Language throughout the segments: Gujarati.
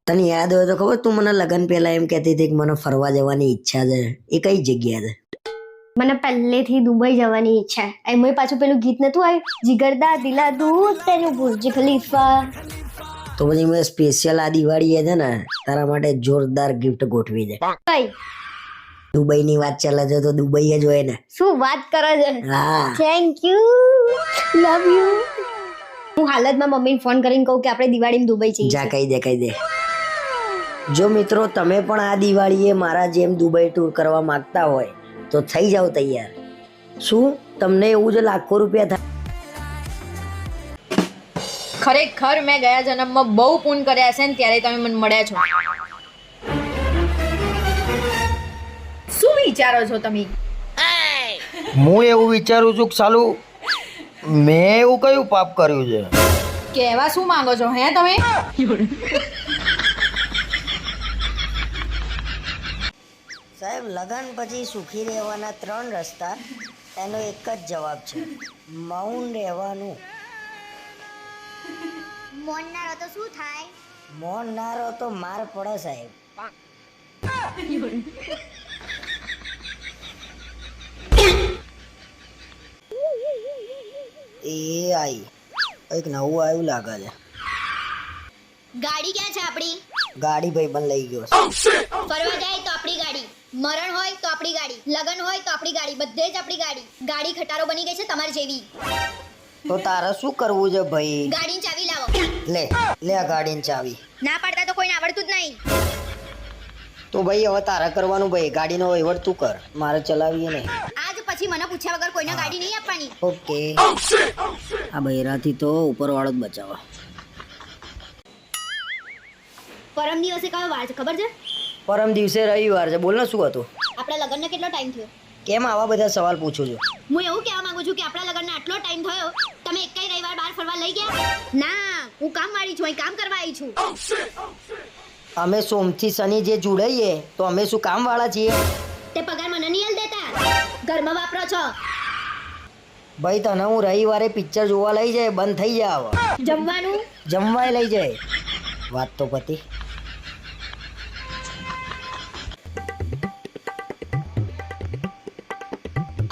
તને યાદ હોય તો ખબર, તું મને લગન પહેલા એમ કહેતી હતી કે મને ફરવા જવાની ઈચ્છા છે. એ કઈ જગ્યા છે? મને પહેલેથી દુબઈ જવાની ઈચ્છા છે. એમાંય પાછું પેલું ગીત નતું આવ્યું, જીગરદા દિલા દૂધ તેનું બુર્જ ખલીફા. તો પછી મેં સ્પેશિયલ આ દિવાળીએ છે ને તારા માટે જોરદાર ગિફ્ટ ગોઠવી છે. કઈ દુબઈ ની વાત ચાલે છે તો દુબઈ જ હોય ને. શું વાત કરે છે? હા, થેન્ક યુ, લવ યુ. હું હાલતમાં મમ્મીને ફોન કરીને કહું કે આપણે દિવાળીમાં દુબઈ જઈએ જા છીએ. કહી દે. જો મિત્રો તમે પણ આ દિવાળીએ મારા જેમ દુબઈ ટૂર કરવા માંગતા હોય તો થઈ જાવ તૈયાર. શું તમને એવું જ લાખો રૂપિયા થાય? ખરેખર મેં ગયા જન્મમાં બહુ પૂન કર્યા છે ને ત્યારે તમે મને મળ્યા છો. શું વિચારો છો તમે? હું એવું વિચારું છું કે સાલું મેં એવું કયું પાપ કર્યું છે? કહેવા શું માંગો છો હે તમે? સાહેબ, લગન પછી સુખી રહેવાના 3 રસ્તા, એનો એક જ જવાબ છે, મૌન રહેવાનું. મૌન ના રહો તો શું થાય? મૌન ના રહો તો માર પડે સાહેબ. એ આઈ એક નવું આવ્યું લાગે છે. ગાડી ક્યાં છે આપણી? ગાડી ભાઈબંધ લઈ ગયો છે. ફરવા જાય તો આપણી ગાડી, મરણ હોય તો આપણી ગાડી, લગન હોય તો આપણી ગાડી, બધે જ આપણી ગાડી. ગાડી ખટારો બની ગઈ છે તમારી જેવી. તો તારે શું કરવું છે ભાઈ? ગાડીની ચાવી લાવો. લે આ ગાડીની ચાવી. ના પાડતા તો કોઈને આવડતું જ નહીં. તો ભાઈ હવે તારે કરવાનું ભાઈ, ગાડીનો વહીવટ તું કર, મારે ચલાવીએ નહીં. આજ પછી મને પૂછ્યા વગર કોઈને ગાડી નહીં આપવાની. ઓકે. આ બૈરાથી તો ઉપરવાળો જ બચાવો. પરમ દિવસે કયો વાર છે ખબર છે? પરમ દિવસે રવિવાર છે. બોલ ને શું હતું? આપણા લગ્નને કેટલો ટાઈમ થયો? કેમ આવા બધા સવાલ પૂછું છું? હું એવું કહેવા માંગુ છું કે આપણા લગ્નને આટલો ટાઈમ થયો, તમે એકેય રવિવાર બહાર ફરવા લઈ ગયા? ના, હું કામવાળી છું, અહીં કામ કરવા આવી છું. અમે સોમથી શનિ જે જોડાઈએ તો અમે શું કામ વાળા છીએ? તે પગાર મને નહીં આલ દેતા, ઘરમાં વાપરો છો. ભાઈ તને હું રવિવારે પિક્ચર જોવા લઈ જાય, બંધ થઈ જાય. હવે જમવાનું જમવાય લઈ જાય. વાત તો પતી.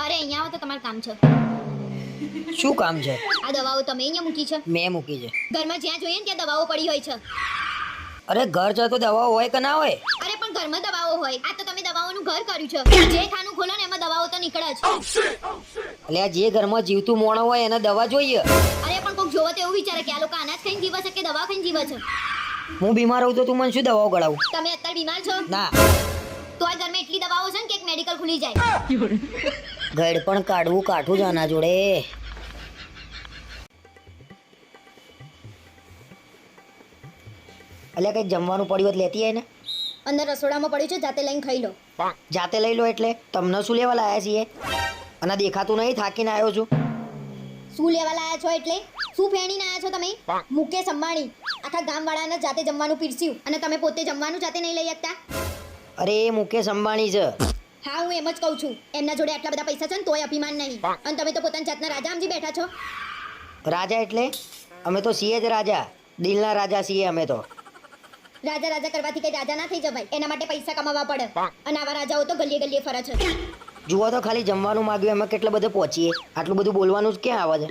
અરે અહીંયા આવો તો તમારું કામ છે. શું કામ છે? આ દવાઓ તમે અહીંયા મૂકી છે? મેં મૂકી છે. ઘરમાં જ્યાં જોઈએ ને ત્યાં દવાઓ પડી હોય છે. અરે ઘર છે તો દવા હોય કે ના હોય? અરે પણ ઘરમાં દવાઓ હોય. આ તો તમે દવાઓનું ઘર કર્યું છે. જે ખાનું ખોલો ને એમાં દવાઓ તો નીકળે જ. એટલે આ જે ઘરમાં જીવતું મોણો હોય એને દવા જોઈએ. અરે પણ કોઈક જોવો તો એવું વિચારે કે આ લોકો અનાજ ખાઈને જીવે છે કે દવા ખાઈને જીવે છે. હું બીમાર હોઉં તો તું મને શું દવાઓ ગળાવું? તમે અત્યારે બીમાર છો? ના, તો આ ઘરમાં એટલી દવાઓ છે ને કે એક મેડિકલ ખુલી જાય. ગળ પણ કાઢવું કાઠું જ આના જોડે. એટલે કઈ જમવાનું પડ્યું હોય તો લેતી આય ને. અંદર રસોડામાં પડ્યું છે, જાતે લઈને ખાઈ લો. જાતે લઈ લો એટલે તમને શું લેવા લાયા છીએ? અને દેખાતું નહીં, થાકીને આવ્યો છું. શું લેવા લાયા છો એટલે? શું ફેણીને આયા છો તમે? મુકેશ અંબાણી આખા ગામવાળાને જાતે જમવાનું પીરસ્યું અને તમે પોતે જમવાનું જાતે નહીં લઈ શકતા? અરે એ મુકેશ અંબાણી છે. હા, હું એમ જ કહું છું. એમના જોડે આટલા બધા પૈસા છે ને તોય અભિમાન નહીં. અને તમે તો પોતાની જાતના રાજા સમજી બેઠા છો. રાજા એટલે અમે તો છીએ જ રાજા, દિલના રાજા છીએ અમે તો. રાજા રાજા કરવાથી કઈ રાજા ના થઈ જવાય. એના માટે પૈસા કમાવા પડે. અને આવા રાજાઓ તો ગલીએ ગલીએ ફરે છે. જુઓ તો ખાલી જમવાનું માગ્યું એમાં કેટલા બધે પહોંચીએ. આટલું બધું બોલવાનું જ ક્યાં આવે છે?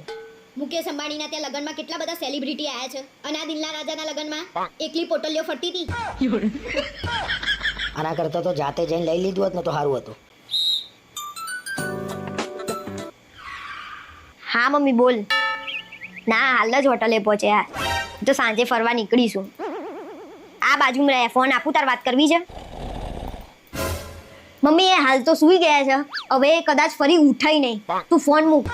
મુકેશ અંબાણીના ત્યાં લગનમાં કેટલા બધા સેલિબ્રિટી આયા છે અને આ દિલના રાજાના લગનમાં એકલી પોટલીઓ ફરતી હતી. આના કરતાં તો જાતે જઈને લઈ લીધું હોત ને તો સારું હતું. હા મમ્મી બોલ. ના, હાલ જ હોટલે પહોંચ્યા. તો સાંજે ફરવા નીકળીશું. આ બાજુમાં રહે, ફોન આપું તાર વાત કરવી છે. મમ્મી એ હાલ તો સૂઈ ગયા છે, હવે કદાચ ફરી ઉઠાય નહીં. તું ફોન મૂક.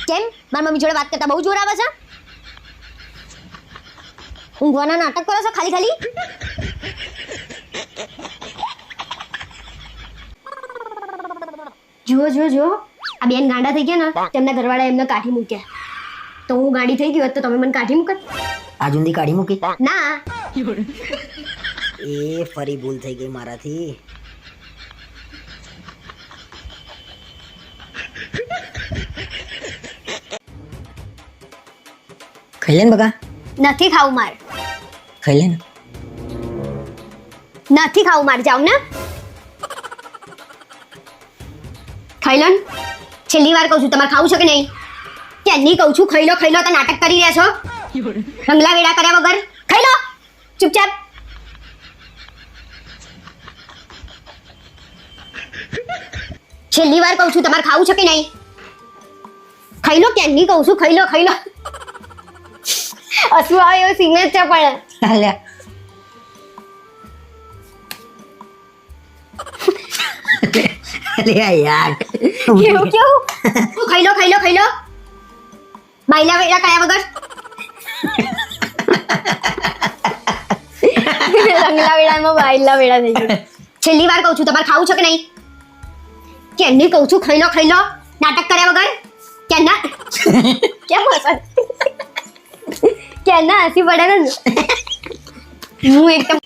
કેમ મારી મમ્મી જોડે વાત કરતા બહુ જોર આવે છે? ઊંઘવાના નાટક કરો છો ખાલી ખાલી? જુઓ આ બેન ગાંડા થઈ ગયા ને, તેમના ઘરવાળા એમને કાઢી મૂક્યા. તો હું ગાડી થઈ ગઈ હોત તો તમે મને કાઢી મૂકત? આજુંદી કાઢી મૂકી? ના, એ ફરી ભૂલ થઈ ગઈ મારાથી. ખાઈ લે ને બકા. નથી ખાવું મારે. ખાઈ લે ને. નથી ખાવું મારે જાવ ને ખાઈ લો ને. છેલ્લી વાર કહું છું તમારે ખાવું છે કે નહીં ક્યાંની કહું છું ખાઈ લો તો નાટક કરી રહ્યા છો રંગલા વેડા કર્યા વગર ખાઈ લો ચૂપચાપ. છેલ્લી વાર કહું છું તમારે ખાવું છે કે નહીં ખાઈ લો ક્યાંની કહું છું ખાઈ લો હસવું આવે એવો સિગ્નેચર પડે. અલ્યા અલ્યા યાર કેવું ખાઈ લો બાયલા વેડા કર્યા વગર રંગલા વેડામાં બાયલા વેડા થઈ ગયું. છેલ્લી વાર કહું છું તમારે ખાવું છે કે નહીં કેમની કહું છું ખાઈ લો નાટક કર્યા વગર કેના કેમ હસન કેના હસી પડે ને હું એકદમ.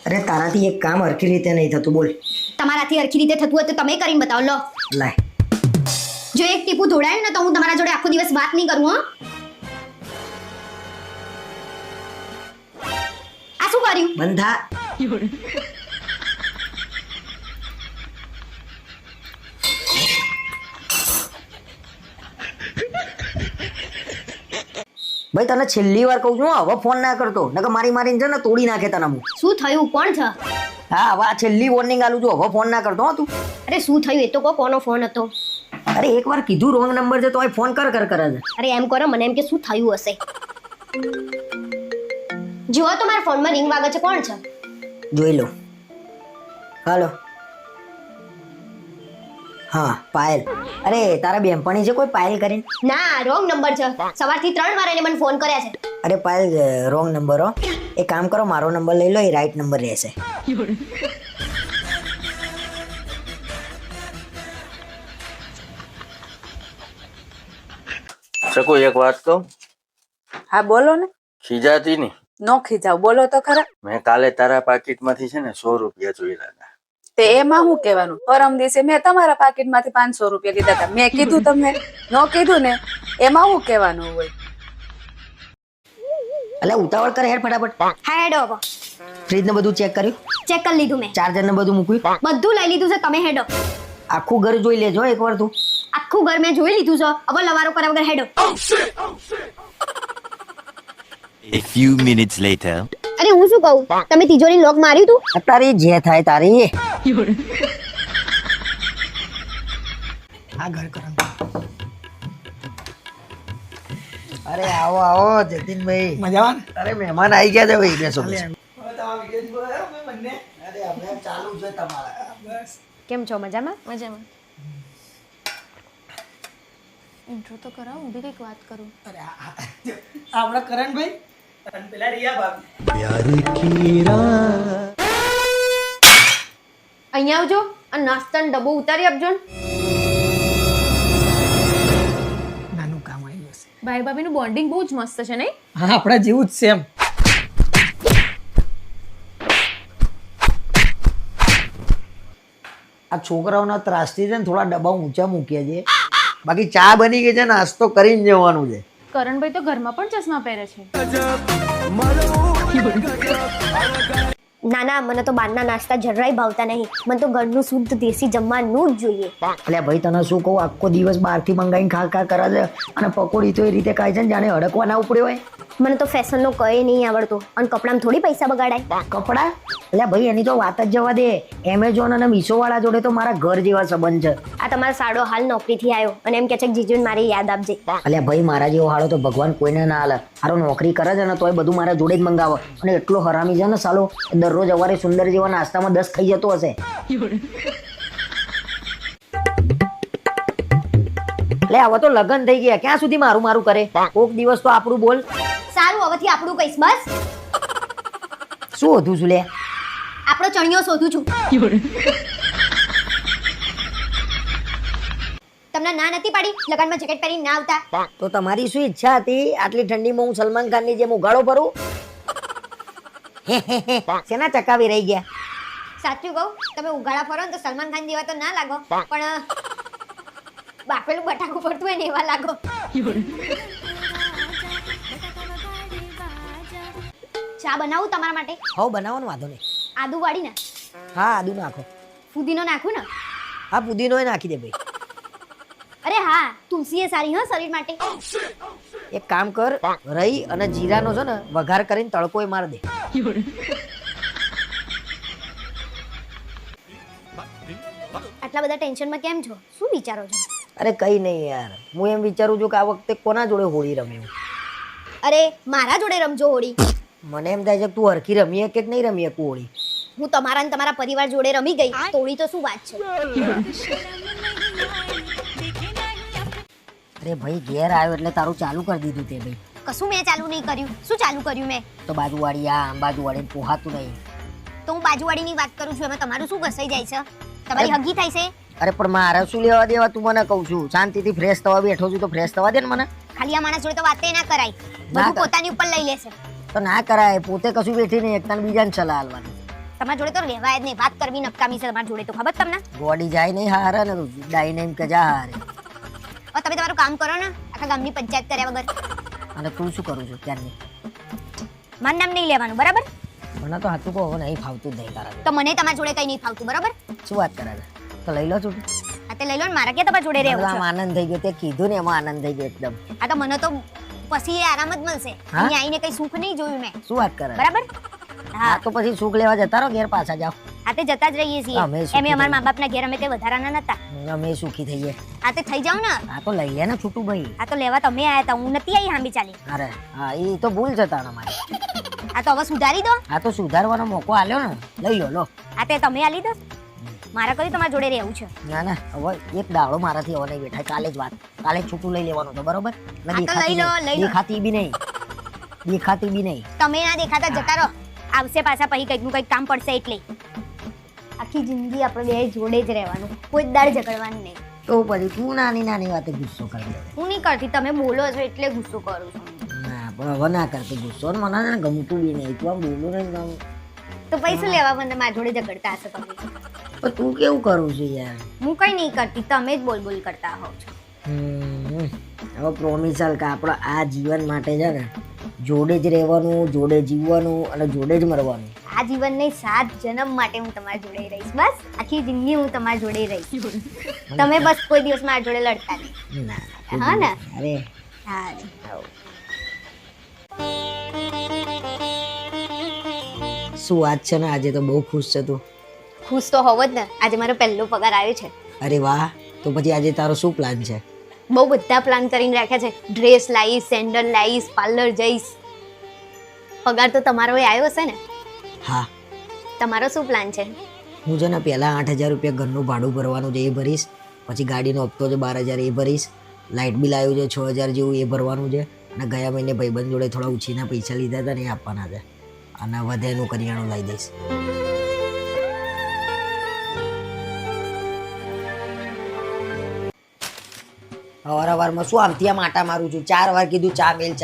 અરે તારાથી એક કામ હરખી રીતે નહીં થતું બોલ. તમારાથી હરખી રીતે થતું હોય તો તમે કરીને બતાવો લો. લાય જો એક ટીપું ધોડાયું ને તો હું તમારા જોડે આખો દિવસ વાત નહીં કરું હો. આ શું કર્યું બંધ થા. ભાઈ તને છેલ્લી વાર કહું છું હવે ફોન ના કરતો નકર મારીને છે ને તોડી નાખે તને હું. શું થયું કોણ છે હા હવે આ છેલ્લી વોર્નિંગ આલું છું હવે ફોન ના કરતો હો તું. અરે શું થયું એ તો કહો કોનો ફોન હતો. અરે એકવાર કીધું રોંગ નંબર છે તો એ ફોન કરે છે. અરે એમ કરો મને એમ કે શું થયું હશે. જુઓ તો મારા ફોનમાં રિંગ વાગે છે કોણ છે જોઈ લો. હાલો હા પાયલ. અરે તારા બેનપણી છે કોઈ પાયલ કરીને? ના રોંગ નંબર છે સવારથી 3 વાર એને મને ફોન કર્યા છે. અરે પાયલ રોંગ નંબર હો. એક કામ કરો મારો નંબર લઈ લો એ રાઈટ નંબર રહેશે. શકુ એક વાત કહું? હા બોલો ને. ખીજાતી નહીં. નો ખીજાવ બોલો તો ખરા. મેં કાલે તારા પાકીટમાંથી છે ને 100 રૂપિયા જોયેલા હતા. તે એમાં શું કહેવાનું? પરમ દિવસે મેં તમારા પાકીટમાંથી 500 રૂપિયા લીધા હતા. મેં કીધું તમને નો કીધું ને એમાં શું કહેવાનું હોય? એટલે ઉતાવળ કરે હેડ ફટાફટ. હા હેડો હવે ફ્રીજ ને બધું ચેક કર્યું? ચેક કરી લીધું મેં. ચાર્જર ને બધું મૂક્યું? બધું લઈ લીધું છે તમે હેડો. આખું ઘર જોઈ લેજો એકવાર તું. આખું ઘર મેં જોઈ લીધું છે હવે લવારો કર્યા વગર હેડો. A few minutes later. અરે હું શું કહું તમે તિજોરી લોક માર્યું તું? તારી જે થાય તારી. આ ઘર કરંગ. અરે આવો આવો જતીનભાઈ. મજામાં? અરે મહેમાન આવી ગયા છે ભાઈ બેસો. કેમ છો મજામાં? મજામાં. ઇન્ટ્રો તો કરાવો હું બી કંઈક વાત કરું. આપણા કરણભાઈ અને પેલા રિયા ભાભી. અહીંયા આવજો અને નાસ્તાનો ડબ્બો ઉતારી આપજો ને. નાનું કામ આવ્યું હશે. ભાઈ ભાભીનું બોન્ડિંગ બહુ જ મસ્ત છે નહીં? હા આપણા જેવું જ સેમ. આ છોકરાઓના ત્રાસથી છે ને થોડા ડબ્બા ઊંચા મૂક્યા છે. બાકી ચા બની ગઈ છે નાસ્તો કરીને જવાનું છે. કરણભાઈ તો ઘરમાં પણ ચશ્મા પહેરે છે. ના ના મને તો બહારના નાસ્તા જરાય ભાવતા નહીં. મને તો ઘરનું શુદ્ધ દેશી જમવાનું જ જોઈએ. એટલે ભાઈ તને શું કહું આખો દિવસ બહારથી મંગાવીને ખા કરે છે અને પકોડી તો એ રીતે ખાય છે ને જાણે અડકવા ના ઉપડ્યો હોય. મને તો ફેશનનો કઈ નહીં આવડતો અને કપડામાં થોડી પૈસા બગાડાય. કપડા એટલે ભાઈ એની તો વાત જ જવા દે. એમેઝોન અને મીશો વાળા જોડે તો મારા ઘર જેવા સંબંધ છે. આ તમારો સાડો હાલ નોકરીથી આવ્યો અને એમ કે છે કે જીજુને મારી યાદ આપજે. એટલે ભાઈ મારા જેવો હાળો તો ભગવાન કોઈને ના હાલે. હારો નોકરી કરે છે ને તોય બધું મારા જોડે જ મંગાવે અને એટલો હરામી છે ને સાલો દરરોજ અવારે સુંદર જેવા નાસ્તામાં 10 ખાઈ જતો હશે. એટલે હવે તો લગન થઈ ગયા ક્યાં સુધી મારું મારું કરે. કોક દિવસ તો આપણું બોલ. સારું હવેથી આપણું કહીશ બસ. શું હતું શું લે? આપણો ચણિયો શોધું છું. તમને ના નથી પાડી લગનમાં જેકેટ પહેરીને ના આવતા? તો તમારી શું ઈચ્છા હતી આટલી ઠંડીમાં હું સલમાન ખાન ની જેમ ઉગાડો ભરું? શેના ચકાવી રહી ગયા? સાચું કહું તમે ઉગાડા ફરો ને તો સલમાન ખાન જેવા તો ના લાગો પણ બાફેલું બટાકું પડતું હોય ને એવા લાગો. ચા બનાવું તમારા માટે? હવ બનાવવાનો વાંધો નહીં. આદુ વાળી ને? હા આદુ નાખો. ફુદીનો નાખું ને? હા પુદીનો નાખી દે ભાઈ. અરે હા, તુલસી એ સારી હા શરીર માટે. એક કામ કર, રહી અને જીરાનો છે ને વઘાર કરીને તડકોય માર દે. આટલા બધા ટેન્શનમાં કેમ છો? શું વિચારો છો? અરે કઈ નહીં યાર, હું એમ વિચારું છું કે આ વખતે કોના જોડે હોળી રમ્યું. અરે મારા જોડે રમજો હોળી. મને એમ થાય છે કે તું હરખી રમીએ કે નહીં રમીએ હોળી. હું તમારા અને તમારા પરિવાર જોડે રમી ગઈ તો હોળી તો શું વાત છે? અરે ભાઈ ઘેર આવ્યો એટલે તારું ચાલુ કરી દીધું તે ભાઈ. કશું મેં ચાલુ નહીં કર્યું. શું ચાલુ કર્યું મેં? તો બાજુવાળી આ બાજુવાળી પોહાતું નહીં. તો હું બાજુવાળીની વાત કરું છું, એમાં તમારું શું ઘસાઈ જાય છે? તમારી હગી થાય છે? અરે પણ મારે શું લેવા દેવા, તું મને કહું છું શાંતિથી ફ્રેશ થવા બેઠો છું તો ફ્રેશ થવા દે ને મને. ખાલી આ માણસ જોડે તો વાતે ના કરાય. ના બધું કર. પોતાની ઉપર લઈ લેશે. તો ના કરાય, પોતે કશું બેઠી નહીં, એકતા બીજાને સલાહ આલવાની. તમારા જોડે તો રહેવાય જ નહીં. વાત કરવી નકામી છે તમારા જોડે, તો ખબર તમને? ગોડી જાય નહીં હારે ને ડાઈ નહીં કે જા હારે. હવે તમે તમારું કામ કરો ને, આખા ગામની પંચાયત કર્યા વગર. અને તું શું કરું છું ત્યારની? મારું નામ નહીં લેવાનું, બરાબર? મને તો હાથું કહો નહીં ફાવતું જ નહીં તારા. તો મને તમારા જોડે કઈ નહીં ફાવતું, બરાબર? શું વાત કરે છે? તો લઈ લો છું. આ તે લઈ લો ને, મારા ક્યાં તમારા જોડે રહેવું આમ છે? આનંદ થઈ ગયો, તે કીધું ને એમાં આનંદ થઈ ગયો એકદમ. આ તો મને તો પછી એ આરામ જ મળશે. હા? અહીંયા આવીને કઈ સુખ નહીં જોયું મેં, શું વાત કરે? બરાબર? હા હા, તો પછી સુખ લેવા જતા રહો, ઘેર પાછા જાઓ. આ તે જતા જ રહીએ છીએ. અમે સુખી એમે અમારા થઈએ. મા બાપના ઘેર અમે કઈ વધારાના નતા. અમે સુખી થઈએ. આ તે થઈ જાવ ને. આ તો લઈ લે ને છૂટું ભાઈ. આ તો લેવા તમે આયા હતા, હું નથી આવી હાંભી ચાલી. અરે હા એ તો ભૂલ છે તારા મારી. આ તો હવે સુધારી દો. આ તો સુધારવાનો મોકો આલ્યો ને, લઈ લો લો. આ તે તમે આલી દો. મારા કઈ તમારા જોડે રહેવું છે. ના ના હવે એક દાડો મારાથી હવે નહીં બેઠાય. કાલે જ વાત, કાલે જ છૂટું લઈ લેવાનું તો બરોબર. ને હા તો દેખાતી લઈ લો, નહીં. લઈ લો. દેખાતી બી નહીં, દેખાતી બી નહીં. તમે ના દેખાતા જતા રહો. આવશે પાછા પછી કંઈક નું કંઈક કામ પડશે એટલે. આખી જિંદગી આપણે બે જોડે જ રહેવાનું, કોઈ દાડ ઝઘડવાનું નહીં. તો પછી તું નાની નાની વાતે ગુસ્સો કરી દે. હું નહીં કરતી, તમે બોલો છો એટલે ગુસ્સો કરું છું. ના પણ હવે ના કરતી ગુસ્સો, ને મને છે ને ગમતું બી નહીં. તું આમ બોલું ને ગમ. તો પૈસા લેવા મને મારા જોડે ઝઘડતા હશો તમે. પણ તું કેવું કરું છું યાર? હું કઈ નહીં કરતી, તમે જ બોલ બોલ કરતા હોવ છો. હવે પ્રોમિસ ચાલ કે આપણે આ જીવન માટે છે ને જોડે જ રહેવાનું, જોડે જીવવાનું અને જોડે જ મરવાનું. આ જીવન નહીં, 7 જન્મ માટે હું તમારા જોડે રહીશ. બસ આખી જિંદગી હું તમારા જોડે રહીશ. તમે બસ કોઈ દિવસ મારા જોડે લડતા નહીં. ના હા ને? અરે હા. શું વાત છે ને, આજે તો બહુ ખુશ છે તું. ખુશ તો હોવ જ ને, આજે મારો પહેલો પગાર આવ્યો છે. અરે વાહ, તો પછી આજે તારો શું પ્લાન છે? બહુ બધા પ્લાન કરીને રાખ્યા છે. ડ્રેસ લાવીશ, સેન્ડલ લાવીશ, પાર્લર જઈશ. પગાર તો તમારો એ આવ્યો હશે ને? હા, તમારો શું પ્લાન છે? હું છે ને પહેલાં 8,000 રૂપિયા ઘરનું ભાડું ભરવાનું છે એ ભરીશ. પછી ગાડીનો હપ્તો છે 12,000 એ ભરીશ. લાઇટ બિલ આવ્યું છે 6,000 જેવું એ ભરવાનું છે. અને ગયા મહિને ભાઈબંધ જોડે થોડા ઉછીના પૈસા લીધા હતા ને એ આપવાના છે. અને વધે એનું કરિયાણું લાવી દઈશ. અવારવારમાં શું આમથી આમ આટા મારું છું? 4 વાર કીધું ચા મેલ,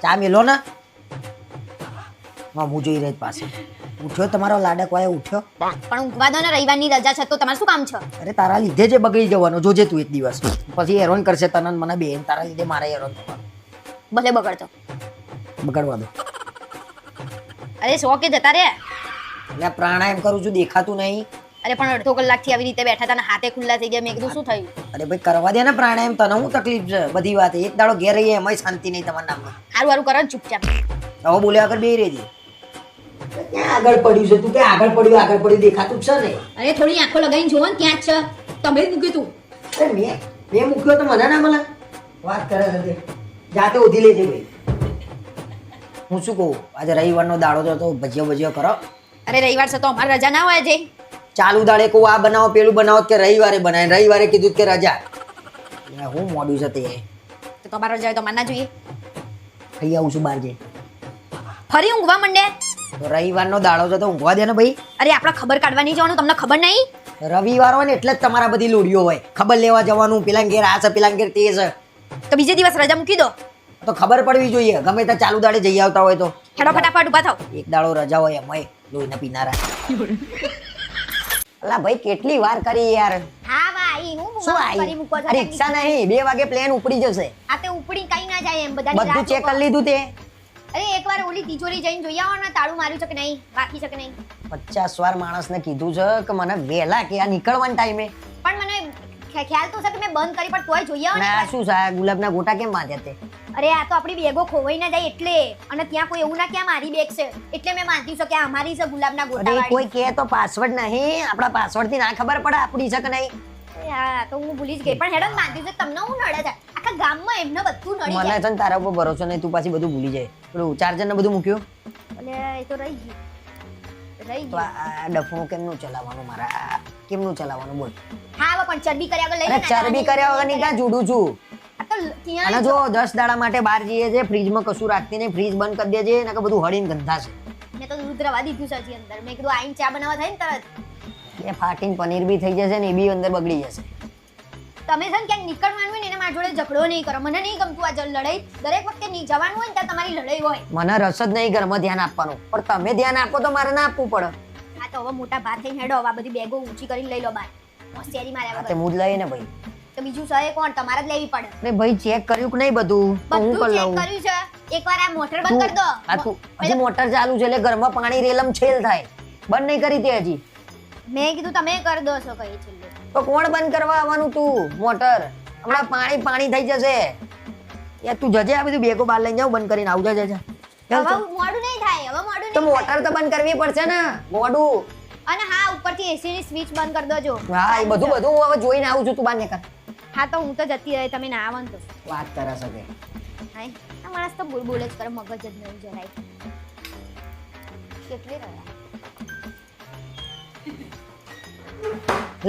ચા મેલો ને. હા હું જોઈ રહી પાસે ઉઠ્યો તમારો લાડક વાય ઉઠ્યો. પણ ઊંઘવા દો ને, રવિવારની રજા છે તો તમારે શું કામ છે? અરે તારા લીધે જે બગડી જવાનો, જોજે તું એક દિવસ. પછી હેરોન કરશે તને ને મને બેન. તારા લીધે મારે હેરોન થવાનું. ભલે બગડતો. બગાડવા દો. અરે 100 કે જતા રે. એટલે પ્રાણાયામ કરું છું, દેખાતું નહીં. અરે પણ અડધો કલાકથી આવી રીતે બેઠા હતા ને હાથે ખુલ્લા થઈ ગયા. મેં કીધું શું થયું? અરે ભાઈ કરવા દે ને પ્રાણાયામ, તને હું તકલીફ છે બધી વાત. એક દાડો ઘેર રહીએ એમાંય શાંતિ નહીં તમારા નામમાં. સારું સારું કરો ને ચૂપચાપ. હવે બોલ્યા આગળ બે રહેજે. ક્યાં આગળ પડ્યું છે તું? કે આગળ પડ્યું દેખાતું જ છે ને. અરે થોડી આંખો લગાવીને જોવો ને, ક્યાં જ છે. તમે જ મૂક્યું તું. અરે મેં મૂક્યો તો મને ના મળે. વાત કરે છે તે. જાતે ઉધી લેજે ભાઈ. હું શું કહું, આજે રવિવારનો દાડો તો હતો, ભજીયો કરો. અરે રવિવાર છે તો અમારે રજા ના હોય જે. ચાલુ દાડે કહું આ બનાવો પેલું બનાવો કે રવિવારે બનાવે, રવિવારે કીધું કે રજા. હું મોડું છે તે. તો તમારે રજા હોય તો માર ના જોઈએ. ખાઈ આવું છું બહાર જઈ. ફરી ઊંઘવા માંડે. તો રવિવારનો દાડો છે તો ઊંઘવા દે ને ભાઈ. અરે આપણે ખબર કાઢવા નહીં જવાનું, તમને ખબર નહીં? રવિવાર હોય ને એટલે જ તમારા બધી લોડીઓ હોય. ખબર લેવા જવાનું, પેલા ઘેર આ છે પેલા ઘેર તે છે. તો બીજે દિવસ રજા મૂકી દો. તો ખબર પડવી જોઈએ. ગમે ત્યાં ચાલુ દાડે જઈ આવતા હોય તો. હેડો ફટાફટ ઊભા થાવ. એક દાડો રજા હોય એમાંય લોહીના પીનારા. અલા ભાઈ કેટલી વાર કરી યાર. હા ભાઈ, હું શું ફરી આવી? મૂકવા અરે રિક્ષા નહીં, 2 વાગે પ્લેન ઉપડી જશે. આ તે ઉપડી કઈ ના જાય એમ બધાની બધું રાહ ચેક જોવો. કરી લીધું તે. અરે એકવાર ઓલી તિજોરી જઈને જોઈ આવો ને તાળું માર્યું છે કે નહીં, બાકી છે કે નહીં. 50 વાર માણસને કીધું છે કે મને વહેલા કે આ નીકળવાના ટાઈમે પણ મને ખ્યાલ તો છે કે મેં બંધ કરી પણ તોય જોઈ આવો અને ને આ એકવાર. શું છે આ ગુલાબના ગોટા કેમ બાંધ્યા તે અરે આ તો આપણી બેગો ખોવાઈ ના જાય એટલે, અને ત્યાં કોઈ એવું ના કે આ મારી બેગ છે એટલે મેં માનતી છું કે આ અમારી છે ગુલાબના ગોટા અરે વાળી. કોઈ કહે તો પાસવર્ડ નહીં, આપણા પાસવર્ડ થી ના ખબર પડે આપણી છે કે નહીં. હા તો હું ભૂલી જ ગઈ, પણ હેડો માનતી છું તમને હું નડે છે આખા ગામમાં એમને બધું નડી મને જાય. છે ને તારા ઉપર ભરોસો નહીં, તું પાછી બધું ભૂલી જાય. પેલું ચાર્જર ને બધું મૂક્યું એટલે એ તો રહી ગયું રહી તો ગયું. આ ડફણું કેમનું ચલાવવાનું મારા, કેમનું ચલાવવાનું બોલ. હા હવે પણ ચરબી કર્યા વગર લઈ અરે લે ને. ચરબી કર્યા વગર ની ક્યાં જુડું છું. આ તો ત્યાં અને જો 10 દાડા માટે બહાર જઈએ છે, ફ્રીજમાં કશું રાખતી નહીં, ફ્રીજ બંધ કરી દેજે નકર બધું હળીને ગંધાશે. મેં તો દૂધ રવા દીધું છે હજી અંદર. મેં કીધું આઈને ચા બનાવવા થાય ને તરત. એ ફાટીને પનીર બી થઈ જશે ને એ બી અંદર બગડી જશે. તમે છે ને ક્યાંક નીકળવાનું હોય ને એને મારા જોડે ઝઘડો નહીં કરો. મને નહીં ગમતું આ લડાઈ. દરેક વખતે જવાનું હોય ને ત્યાં તમારી લડાઈ હોય. મને રસ જ નહીં ઘરમાં ધ્યાન આપવાનું, પણ તમે ધ્યાન આપો તો મારે ના આપવું પડે. આ તો હવે મોટા ભાત થઈને હેડો. હવે આ બધી બેગો ઊંચી કરીને લઈ લો બાર. હોશિયારી માર્યા આ તે વગર. હું જ લઈએ ને ભાઈ. તો બીજું સહે કોણ? તમારે જ લેવી પડે. અરે ભાઈ ચેક કર્યું કે નહીં બધું તો હું બધું કરી ચેક લઉં. કર્યું છે. એકવાર આ મોટર બંધ કરી દો. આ તું હજી મોટર ચાલુ છે એટલે ઘરમાં પાણી રેલમ છેલ થાય. બંધ નહીં કરી તે હજી. મેં કીધું તમે કરી દો છો કઈ છેલ્લે. તો કોણ બંધ કરવા આવવાનું તું મોટર? હમણાં પાણી થઈ જશે. યાર તું જજે, આ બધું બેગો બહાર લઈને જાઉં બંધ કરીને આવજા જજે. હવે મોડું નહીં થાય. હવે મોડું તો નહીં થાય. મોટર તો બંધ કરવી પડશે ને મોડું. અને હા ઉપરથી એસી ની સ્વિચ બંધ કરી દેજો. હા એ બધું હું હવે જોઈને આવું છું, તું બહાર નીકળ. હા તો હું તો જતી રહી, તમે ના આવો ને તો. વાત કરે શકે. હાય આ માણસ તો બોલ જ કરે, મગજ જ નહીં જરાય. કેટલી રહ્યા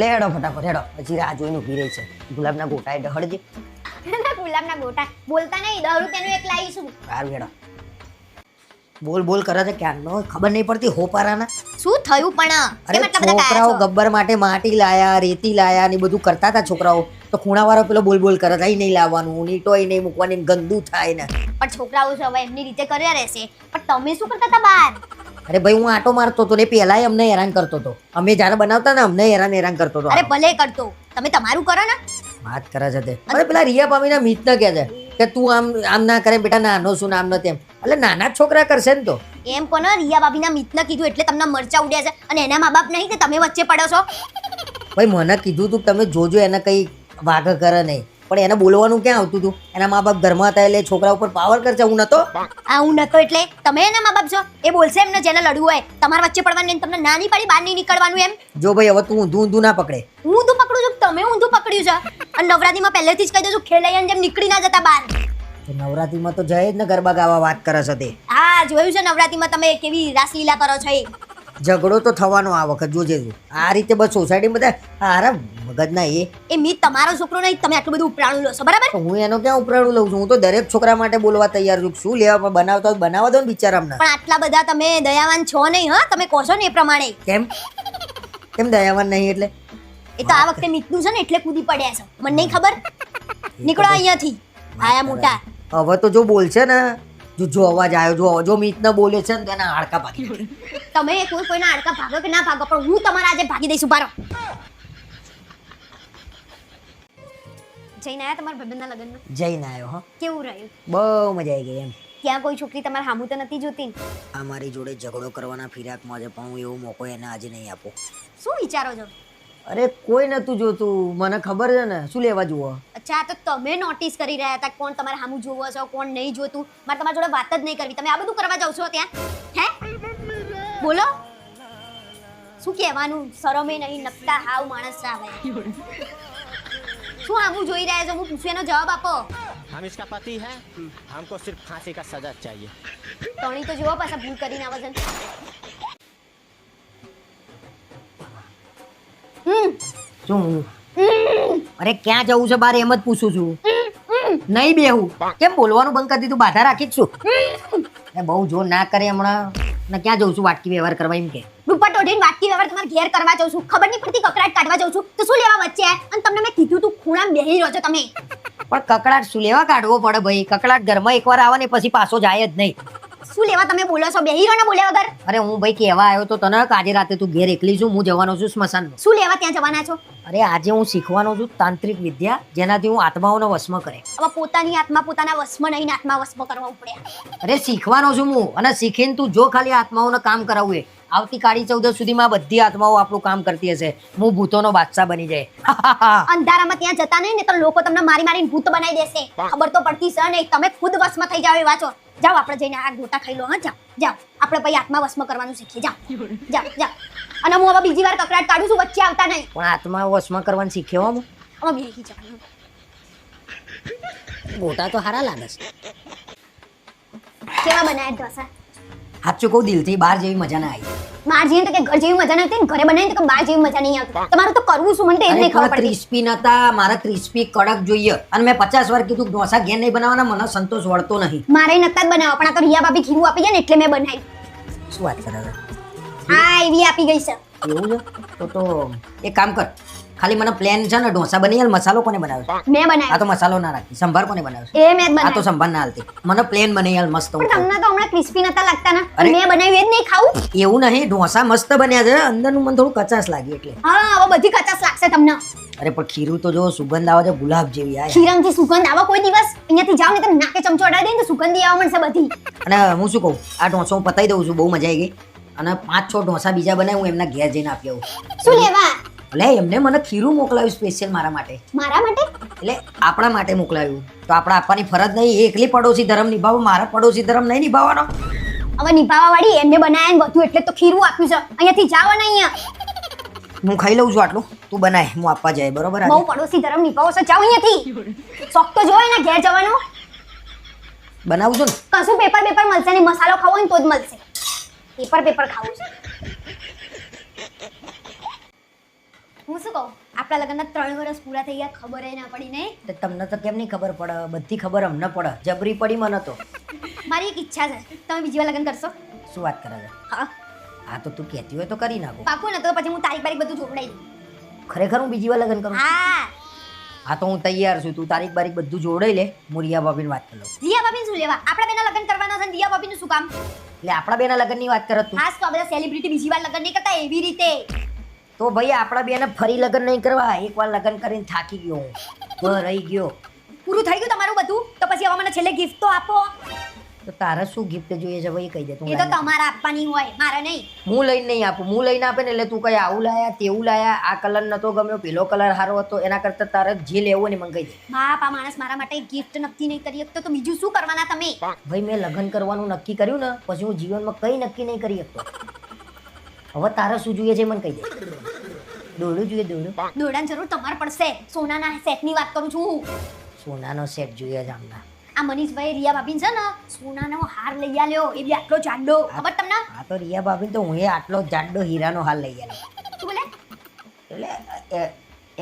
લે હેડો ફટાફટ હેડો, પછી રાહ જોઈને ઊભી રહી છે. ગુલાબના ગોટા એ ડહડજે. ગુલાબના ગોટા બોલતા નહીં. 10 રૂપિયાનું એક લાવીશું. સારું હેડો. બોલ કરે છે ક્યારનો, ખબર નહીં પડતી હોપારાના. શું થયું પણ? અરે કેમ આટલા બધા છોકરાઓ ગાયા છો? ગબ્બર માટે માટી લાયા, રેતી લાયા ને બધું કરતા હતા છોકરાઓ. તો ખૂણાવાળો પેલો બોલ કરે અહીં નહીં લાવવાનું, નીટોય નહીં મૂકવાની, ગંદુ થાય ને. પણ છોકરાઓ છે હવે એમની રીતે કર્યા રહેશે. પણ તમે શું કરતા હતા બહાર? અરે ભાઈ હું આટો મારતો હતો ને પહેલાય અમને હેરાન કરતો હતો. અમે જ્યારે બનાવતા ને અમને હેરાન કરતો હતો. અરે ભલે કરતો, તમે તમારું કરો ને. વાત કરે છે તે. અરે પેલા રિયા પામીના મિત ને કહે છે કે તું આમ ના કરે બેટા, નાનો છું ને આમ ન તેમ. એટલે નાના જ છોકરા કરશે ને તો. એમ કોનો રિયા ભાભીના મિતને કીધું એટલે તમને મરચા ઉડ્યા છે અને એના મા બાપ નહીં કે તમે વચ્ચે પડો છો. ભાઈ મને કીધું તું તમે જોજો એને કઈ વાઘ કરે નહીં, પણ એને બોલવાનું ક્યાં આવતું હતું? એના મા બાપ ઘરમાં હતા એટલે છોકરા ઉપર પાવર કરશે. હું નતો. આ હું નતો એટલે તમે એના મા બાપ છો. એ બોલશે એમને જેને લડવું હોય. તમારા વચ્ચે પડવાનું નહીં, તમને ના નહીં પડી બહાર નહીં નીકળવાનું એમ. જો ભાઈ હવે તું ઊંધું ના પકડે. હું ઊંધું પકડું છું, તમે ઊંધું પકડ્યું છે. અને નવરાત્રીમાં પહેલેથી જ કહી દઉં છું ખેલૈયાને જેમ નીકળી ના જતા બહાર. તો નવરાત્રીમાં તો જાય જ ને ગરબા ગાવા, વાત કરે છે તે. હા જોયું છે નવરાત્રીમાં તમે કેવી રાસલીલા કરો છો એ. ઝઘડો તો થવાનો આ વખત, જોજે તું. આ રીતે બસ સોસાયટીમાં બધા હારા મગજના એ મીત તમારો છોકરો નહીં, તમે આટલું બધું ઉપરાણું લો છો બરાબર. તો હું એનો ક્યાં ઉપરાણું લઉં છું? હું તો દરેક છોકરા માટે બોલવા તૈયાર છું. શું લેવા પણ બનાવતા હોય બનાવવા દો ને બિચારા અમને. પણ આટલા બધા તમે દયાવાન છો નહીં. હા તમે કહો છો ને એ પ્રમાણે. કેમ દયાવાન નહીં એટલે? એ તો આ વખતે મીતનું છે ને એટલે કૂદી પડ્યા છો. મને નહીં ખબર. નીકળો અહીંયાથી આયા મોટા. હવે તો જો બોલશે ને, જો અવાજ આવ્યો, જો મિત ન બોલે છે ને તો એના હાડકા ભાગી પડે. તમે કોઈના હાડકા ભાગો કે ના ભાગો પણ હું તમારા આજે ભાગી દઈશ. ઉભા રહો. જઈને આયા તમારા ભાઈબંધના લગ્નમાં? જઈને આવ્યો. હા કેવું રહ્યું? બહુ મજા આવી ગઈ એમ. ત્યાં કોઈ છોકરી તમારા હામું તો નથી જોતી ને? આ મારી જોડે ઝઘડો કરવાના ફિરાકમાં છે, પણ હું એવો મોકો એને આજે નહીં આપો. શું વિચારો છો? અરે કોઈ નતું જોતું, મને ખબર છે ને. શું લેવા જુઓ? અચ્છા તો તમે નોટિસ કરી રહ્યા હતા કોણ તમારે હામું જોવો છો કોણ નહીં જોતું. મારે તમારા જોડે વાત જ નહીં કરવી. તમે આ બધું કરવા જાવ છો ત્યાં? હે બોલો શું કહેવાનું? શરમે નહીં નકતા હાવ માણસ આવે. શું હામું જોઈ રહ્યા છો? હું પૂછું એનો જવાબ આપો. हम इसका पति है, हमको सिर्फ फांसी का सजा चाहिए. તણી તો જોવો પાછા ભૂલ કરીને આવે છે. શું? અરે ક્યાં જવું છે બાર એમ જ પૂછું છું. નહીં બેહું. કેમ બોલવાનું બંધ કરી દીધું? બાધા રાખી જ છું. બહુ જોર ના કરે હમણાં. ને ક્યાં જઉં છું? વાટકી વ્યવહાર કરવા એમ કે. દુપટ્ટો ઓઢીને વાટકી વ્યવહાર તમારે ઘેર કરવા જાઉં છું. ખબર નહીં પડતી કકડાટ કાઢવા જાઉં છું તો શું લેવા વચ્ચે આયા? અને તમને મેં કીધું તું ખૂણામાં બેહી રહ્યો છો તમે. પણ કકડાટ શું લેવા કાઢવો પડે ભાઈ? કકડાટ ઘરમાં એકવાર આવે ને પછી પાછો જાય જ નહીં. શું લેવા તમે બોલો છો? બેહી રહ્યો ને બોલ્યા વગર. અરે હું ભાઈ કહેવા આવ્યો તો તને કે આજે રાતે તું ઘેર એકલી છું, હું જવાનો છું સ્મશાનમાં. શું લેવા ત્યાં જવાના છો? અરે આજે હું શીખવાનો છું તાંત્રિક વિદ્યા જેનાથી હું આત્માઓનો વશમાં કરે. હવે પોતાની આત્મા પોતાના વશમાં નહીં ને આત્મા વશમાં કરવા ઉપડ્યા. અરે શીખવાનો છું હું અને શીખીને તું જો ખાલી આત્માઓને કામ કરાવું એ આવતી કાળી ચૌદસ સુધીમાં બધી આત્માઓ આપણું કામ કરતી હશે. હું ભૂતોનો બાદશાહ બની જાય. અંધારામાં ત્યાં જતા નહીં ને તો લોકો તમને મારી મારીને ભૂત બનાવી દેશે. ખબર તો પડતી છે નહીં, તમે ખુદ વશમાં થઈ જાવ એ વાંચો. જાઓ આપણે જઈને આ ગોટા ખાઈ લો. હા જાઓ જાઓ, આપણે પછી આત્મા વશમાં કરવાનું શીખીએ. જાઓ જાઓ જાઓ. અને હું હવે બીજી વાર કકડાટ કાઢું છું, વચ્ચે આવતા નહીં. પણ આત્મા વશમાં કરવાનું શીખ્યો હું. હવે બેસી જવાનું. ગોટા તો સારા લાગે છે. કેવા બનાવ્યા ઢોસા? સાચું કહું દિલથી બહાર જેવી મજા ના આવી. બહાર જઈએ તો કે ઘર જેવી મજા નથી ને ઘરે બનાવીને તો કે બહાર જેવી મજા નહીં આવતી. તમારું તો કરવું શું મને તો એ જ નહીં ખબર પડતી. ક્રિસ્પી નતા, મારા ક્રિસ્પી કડક જોઈએ. અને મેં 50 વાર કીધું ઢોસા ઘેર નહીં બનાવવાના, મને સંતોષ વળતો નહીં. મારે નતા જ બનાવવા, પણ આ તો રિયા ભાભી ખીરું આપી જાય ને એટલે મેં બનાવી. શું વાત કરે છે? આ એવી આપી ગઈ છે. એવું છે તો એક કામ કર, ખાલી મને પ્લેન છે ને ઢોસા બની જાય. મસાલો કોને બનાવ્યો? મેં આ બનાવ્યો. તો મસાલો ના રાખી. સંભાર કોને બનાવ્યો? એ મેં જ આ તો બનાવ્યો. સંભાર ના હાલતી. મને પ્લેન બની યાર મસ્ત. હું પણ ખાઉં. તમને તો હમણાં ક્રિસ્પી નતા લાગતા ને. અરે. મેં બનાવ્યું એ જ નહીં ખાવું. એવું નહીં, ઢોસા મસ્ત બન્યા છે. અંદરનું મને થોડું કચાશ લાગી એટલે. હા હવે બધી કચાશ લાગશે તમને. અરે પણ ખીરું તો જો સુગંધ આવે છે ગુલાબ જેવી આ. ખીરમથી સુગંધ આવો કોઈ દિવસ અહીંયાથી જાવ ને તો નાકે ચમચો અડાડી દે ને તો સુગંધી આવવા મળશે બધી. અને હું શું કહું, આ ઢોસો હું પતાવી દઉં છું. બહુ મજા આવી ગઈ. અને 5-6 ઢોસા બીજા બનાવી હું એમના ઘેર જઈને આપી આવું. શું લેવા? એટલે એમને મને ખીરું મોકલાવ્યું સ્પેશિયલ મારા માટે. મારા માટે? એટલે આપણા માટે મોકલાવ્યું. તો આપણે આપવાની ફરજ નહીં. એ એકલી પડોશી ધર્મ નિભાવો, મારા પડોશી ધર્મ નહીં નિભાવવાનો. હવે નિભાવવા વાળી એમને બનાવ્યા ને બધું એટલે તો ખીરું આપ્યું છે. અહીંયાથી જાવ ને અહીંયા. હું ખાઈ લઉં છું આટલું, તું બનાય, હું આપવા જાય. બરોબર? બહુ પડોશી ધર્મ નિભાવો છો, જાવ અહીંયાથી. શોખ તો જો એના ઘેર જવાનો. બનાવું છું ને. કશું પેપર મળશે ને મસાલો ખાવો ને તો જ મળશે. પેપર ખાવું છે. હું શું કહું, આપણા લગ્નના 3 વર્ષ પૂરા થઈ ગયા, ખબર ના પડી નહીં. તો તમને તો કેમ નહીં ખબર પડે? બધી ખબર અમને પડે. જબરી પડી મને તો. મારી એક ઈચ્છા છે, તમે બીજી વાર લગ્ન કરશો? શું વાત કરે છે? હા હા તો તું કહેતી હોય તો કરી નાખો. પાકું ને? તો પછી હું તારીખ બારીખ બધું જોડાઈ દઉં. ખરેખર હું બીજી વાર લગ્ન કરું? હા હા તો હું તૈયાર છું. તું તારીખ બારીખ બધું જોડાઈ લે. હું રિયા ભાભીને વાત કરી લઉં. રિયા ભાભીને શું લેવા? આપણા બેના લગ્ન કરવાના છે ને રિયા ભાભીનું શું કામ? એટલે આપણા બેના લગ્નની વાત કરત તું. ખાસ તો આ બધા સેલિબ્રિટી બીજી વાર લગ્ન નહીં કરતા એવી રીતે. તો ભાઈ આપણા બેને ફરી લગ્ન નહીં કરવા. એકવાર લગ્ન કરીને થાકી ગયો હું. તો રહી ગયો. પૂરું થઈ ગયું તમારું બધું, તો પછી હવે મને છેલ્લે ગિફ્ટ તો આપો. તો તારે શું ગિફ્ટ જોઈએ છે ભાઈ? કહી દે. તું એ તો તમારે આપવાની હોય, મારે નહીં. હું લઈને નહીં આપું. હું લઈને આપે ને એટલે તું કઈ આવું લાયા તેવું લાયા, આ કલર નતો ગમ્યો, પેલો કલર સારો હતો, એના કરતા તારે જે લેવું ને મંગાઈ દે. બાપ, આ માણસ મારા માટે ગિફ્ટ નક્કી નહીં કરી શકતો તો બીજું શું કરવાના તમે? ભાઈ મેં લગ્ન કરવાનું નક્કી કર્યું ને પછી હું જીવનમાં કઈ નક્કી નહીં કરી શકતો. હવે તારે શું જોઈએ છે મને કહી દે. દોરડું જોઈએ? દોરડું? દોરડાની જરૂર તમારે પડશે. સોનાના સેટની વાત કરું છું. સોનાનો સેટ જોઈએ છે આમના. આ મનીષભાઈ રિયા ભાભીને છે ને સોનાનો હાર લઈ આલ્યો, એ બી આટલો જાડો. ખબર તમને? આ તો રિયા ભાભી તો હું આટલો જાડો હીરાનો હાલ લઈ આવ્યો. શું બોલે? એટલે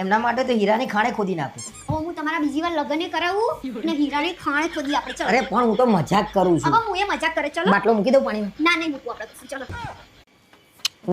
એમના માટે તો હીરાની ખાણે ખોદી નાખું. હવે હું તમારા બીજી વાર લગ્ન કરાવું ને હીરાની ખાણે ખોદી આપણે. ચલો અરે પણ હું તો મજાક કરું છું. હવે હું એ મજાક કરે. ચલો બાટલો મૂકી દઉં પાણીમાં? ના નહીં મૂકવું આપણે. ચલો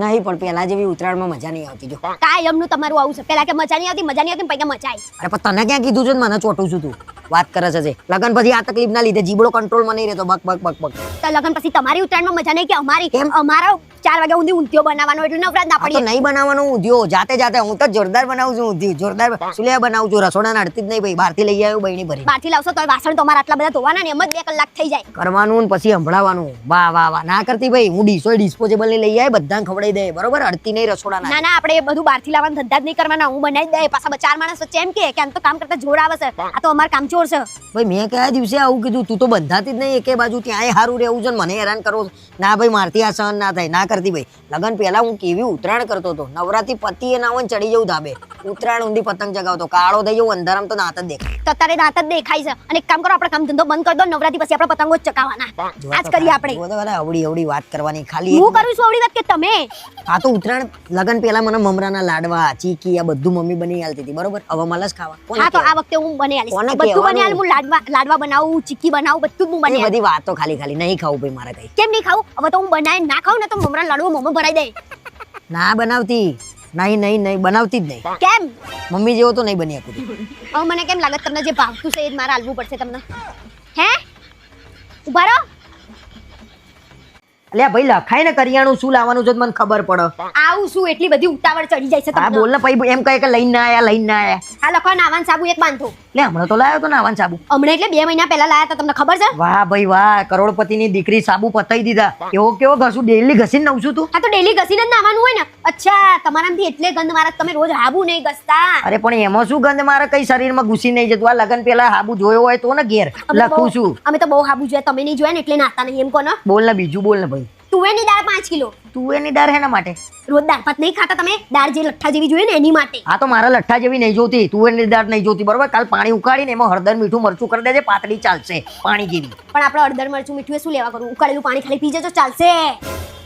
નહીં પણ પેલા જેવી ઉત્તરાયણમાં મજા નહીં આવતી. જો કાયમનું તમારું આવું છે. પેલા કે મજા નહીં આવતી, મજા નહીં આવતી, પછી મજા આવી. અરે પણ તને ક્યાં કીધું છે ને મને ચોટું છું તું? વાત કરે છે લગન પછી આ તકલીફ ના લીધે જીબડો કંટ્રોલમાં નહીં રહેતો. Buck buck buck buck. તો લગ્ન પછી તમારી ઉત્તરાયણમાં મજા નહીં કે અમારી? કેમ? અમારા 4 વાગ્યા સુધી ઊંધિયો બનાવવાનો એટલે નવરાત ના આ તો પડી. નહીં બનાવવાનું ઊંધિયો. જાતે જાતે હું તો જોરદાર બનાવું છું ઊંધિયું. જોરદાર સુલેયા બનાવું છું. રસોડાના અડતી જ નહીં ભાઈ. બહારથી લઈ આવ્યું બહેણી ભરી. બહારથી લાવશો તો વાસણ તો અમારા આટલા બધા ધોવાના ને એમ જ 2 કલાક થઈ જાય. કરવાનું ને પછી સંભળાવાનું. વાહ વાહ વાહ. ના કરતી ભાઈ. હું ડિસ્પોઝેબલ ની લઈ આવે બધાને ખવડાવી દે. બરોબર? અડતી નહીં રસોડાના. ના ના, આપણે એ બધું બહારથી લાવવાનું ધંધા જ નહીં કરવાના. હું બનાવી દે. પાછા 4 માણસ વચ્ચે એમ કે આમ તો કામ કરતા જોર આવે છે. આ તો અમાર કામચોર છે. ભાઈ મેં કયા દિવસે આવું કીધું? તું તો બંધાતી જ નહીં એકે બાજુ. ત્યાંય સારું રહેવું છે ને મને હેરાન કરો. ના ભાઈ મારથી આ સહન ના થાય. ના કરતી ભાઈ. લગન પહેલા હું કેવી ઉત્તરાયણ કરતો હતો. નવરાત્રી પતિએ ના હોય ચડી જવું ધાબે. ઉત્તરાયણ ઊંધી પતંગ ચગાવતો. કાળો થઈ જવું અંધારામ તો દાંત જ દેખાય. તો તારે દાંત જ દેખાય છે. અને એક કામ કરો, આપણે કામ ધંધો બંધ કરી દો. નવરાત્રી પછી આપણે પતંગો જ ચકાવવાના. આજ કરીએ આપણે. જો તો ખાલી અવળી અવળી વાત કરવાની ખાલી. હું કરું છું આવડી વાત કે તમે? આ તો ઉત્તરાયણ લગન પહેલા મને મમરાના લાડવા ચીકી આ બધું મમ્મી બની આલતી હતી. બરોબર? હવે મલસ ખાવા. કોને હા તો આ કહેવાનું? વખતે હું બની આલીશ. કોને બધું બની આલ. કહેવાનું? હું લાડવા બનાવું, ચીકી બનાવું, બધું જ હું બની એ આલીશ. બધી વાતો ખાલી ખાલી. નહીં ખાવું ભાઈ મારે કઈ. કેમ નહીં ખાવું? હવે તો હું બનાવીને ના ખાઉં ને તો મમરા લાડવો મોંમાં ભરાઈ દે. ના બનાવતી. નહીં નહીં નહીં બનાવતી જ નહીં. કેમ? મમ્મી જેવો તો નહીં બની શકું. હવે મને કેમ લાગે તમને જે ભાવતું છે એ જ મારે આલવું પડશે તમને? હે ઉભા રહો. અલ્યા ભાઈ લખાય ને કરિયાણું શું લાવવાનું છે મને ખબર પડે. આ આવું શું એટલી બધી ઉતાવળ ચડી જાય છે હા તમને બોલ ને પછી એમ કહે કે લઈને ના આયા લઈને ના આયા આ લખો નાવાન સાબુ એક બાંધો લે હમણાં તો લાવ્યો તો નાવાન સાબુ હમણાં એટલે 2 મહિના પહેલા લાયા હતા તમને ખબર છે વાહ ભાઈ વાહ કરોડપતિની દીકરી સાબુ પતાઈ દીધા એવો કેવો ઘસું ડેલી ઘસીને નવ છું તું આ તો ડેલી ઘસીને જ નાવાનું હોય ને અચ્છા તમારામાંથી એટલે ગંધ મારે તમે રોજ હાબુ નહીં ઘસતા અરે પણ એમાં શું ગંધ મારે કઈ શરીરમાં ઘૂસી નહીં જતું આ લગન પેલા હાબુ જોયો હોય તો ને ઘેર લખું છું અમે તો બહુ હાબુ જોયા તમે નહીં જોયા ને એટલે નાતા નહીં એમ કોનો બોલ ને બીજું બોલ ને ભાઈ તુવેરની દાળ 5 કિલો તું એની દાર હેના માટે રોજ દાળ ભાત નહીં ખાતા તમે દાળ જે લઠ્ઠા જેવી જોઈએ ને એની માટે આ તો મારા લઠ્ઠા જેવી નહીં જોતી તું એની દાર નહીં જોતી બરોબર કાલ પાણી ઉકાળીને એમાં હળદર મીઠું મરચું કરી દેજે પાતળી ચાલશે પાણી જેવી પણ આપણે હળદર મરચું મીઠું એ શું લેવા કરું ઉકાળેલું પાણી ખાલી પી જજો ચાલશે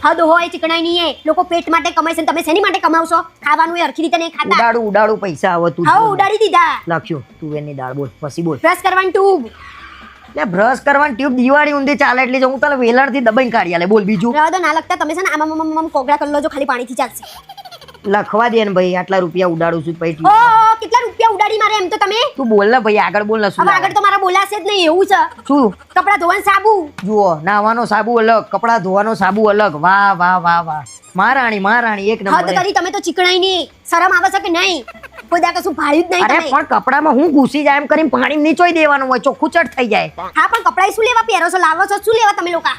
હદ હોય ચીકણાઈ નહીં એ લોકો પેટ માટે કમાય છે ને તમે શેની માટે કમાવશો ખાવાનું એ હરખી રીતે નહીં ખાતા ઉડાડું ઉડાડું પૈસા આવે તું હા ઉડાડી દીધા લખ્યું તું એની દાળ બોલ પછી બોલ બ્રશ કરવાની ટ્યુબ લે બ્રશ કરવાની ટ્યુબ દિવાળી ઊંધી ચાલે એટલે હું તને વેલણથી દબાઈને કાઢી આલે બોલ બીજું રહેવા દો ના લગતા તમે છે ને આમ કોગળા કરી લો જો ખાલી પાણીથી ચાલશે લખવા દે ને ભાઈ આટલા રૂપિયા ઉડાડું છું પછી ઓ કેટલા રૂપિયા ઉડાડી મારે એમ તો તમે તું બોલ ને ભાઈ આગળ બોલ ને શું હવે આગળ તો મારા બોલાશે જ નહીં એવું છે શું કપડા ધોવાનું સાબુ જુઓ નાવાનો સાબુ અલગ કપડા ધોવાનો સાબુ અલગ વાહ વાહ વાહ વાહ મહારાણી એક હદ નંબર કરી તમે તો ચીકણાઈ નહીં શરમ આવે છે કે નહીં કોઈ દા કશું ભાળ્યું જ નહીં અરે તમે પણ કપડામાં હું ઘૂસી જાય એમ કરીને પાણી નીચોઈ દેવાનું હોય ચોખ્ખું ચટ થઈ જાય હા પણ કપડા શું લેવા પહેરો છો લાવો છો શું લેવા તમે લોકો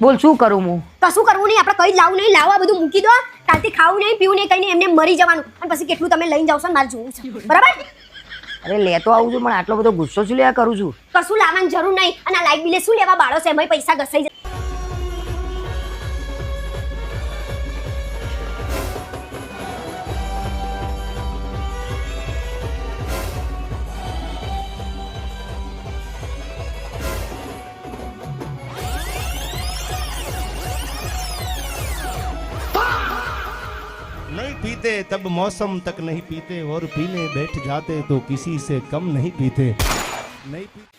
બોલ શું કરું હું કશું કરવું નહીં આપણે કઈ લાવું નહીં લાવો આ બધું મૂકી દો કાલથી ખાવું નહીં પીવું નહીં કઈ નહીં એમને મરી જવાનું અને પછી કેટલું તમે લઈને જાવ છો ને મારે જોવું છે બરાબર અરે લેતો આવું છું પણ આટલો બધો ગુસ્સો શું લેવા કરું છું કશું લાવવાની જરૂર નહીં અને આ લાઈટ બિલે શું લેવા બાળો છે એમાં પૈસા ઘસાઈ જાય नहीं पीते तब मौसम तक नहीं पीते और पीने बैठ जाते तो किसी से कम नहीं पीते नहीं पीते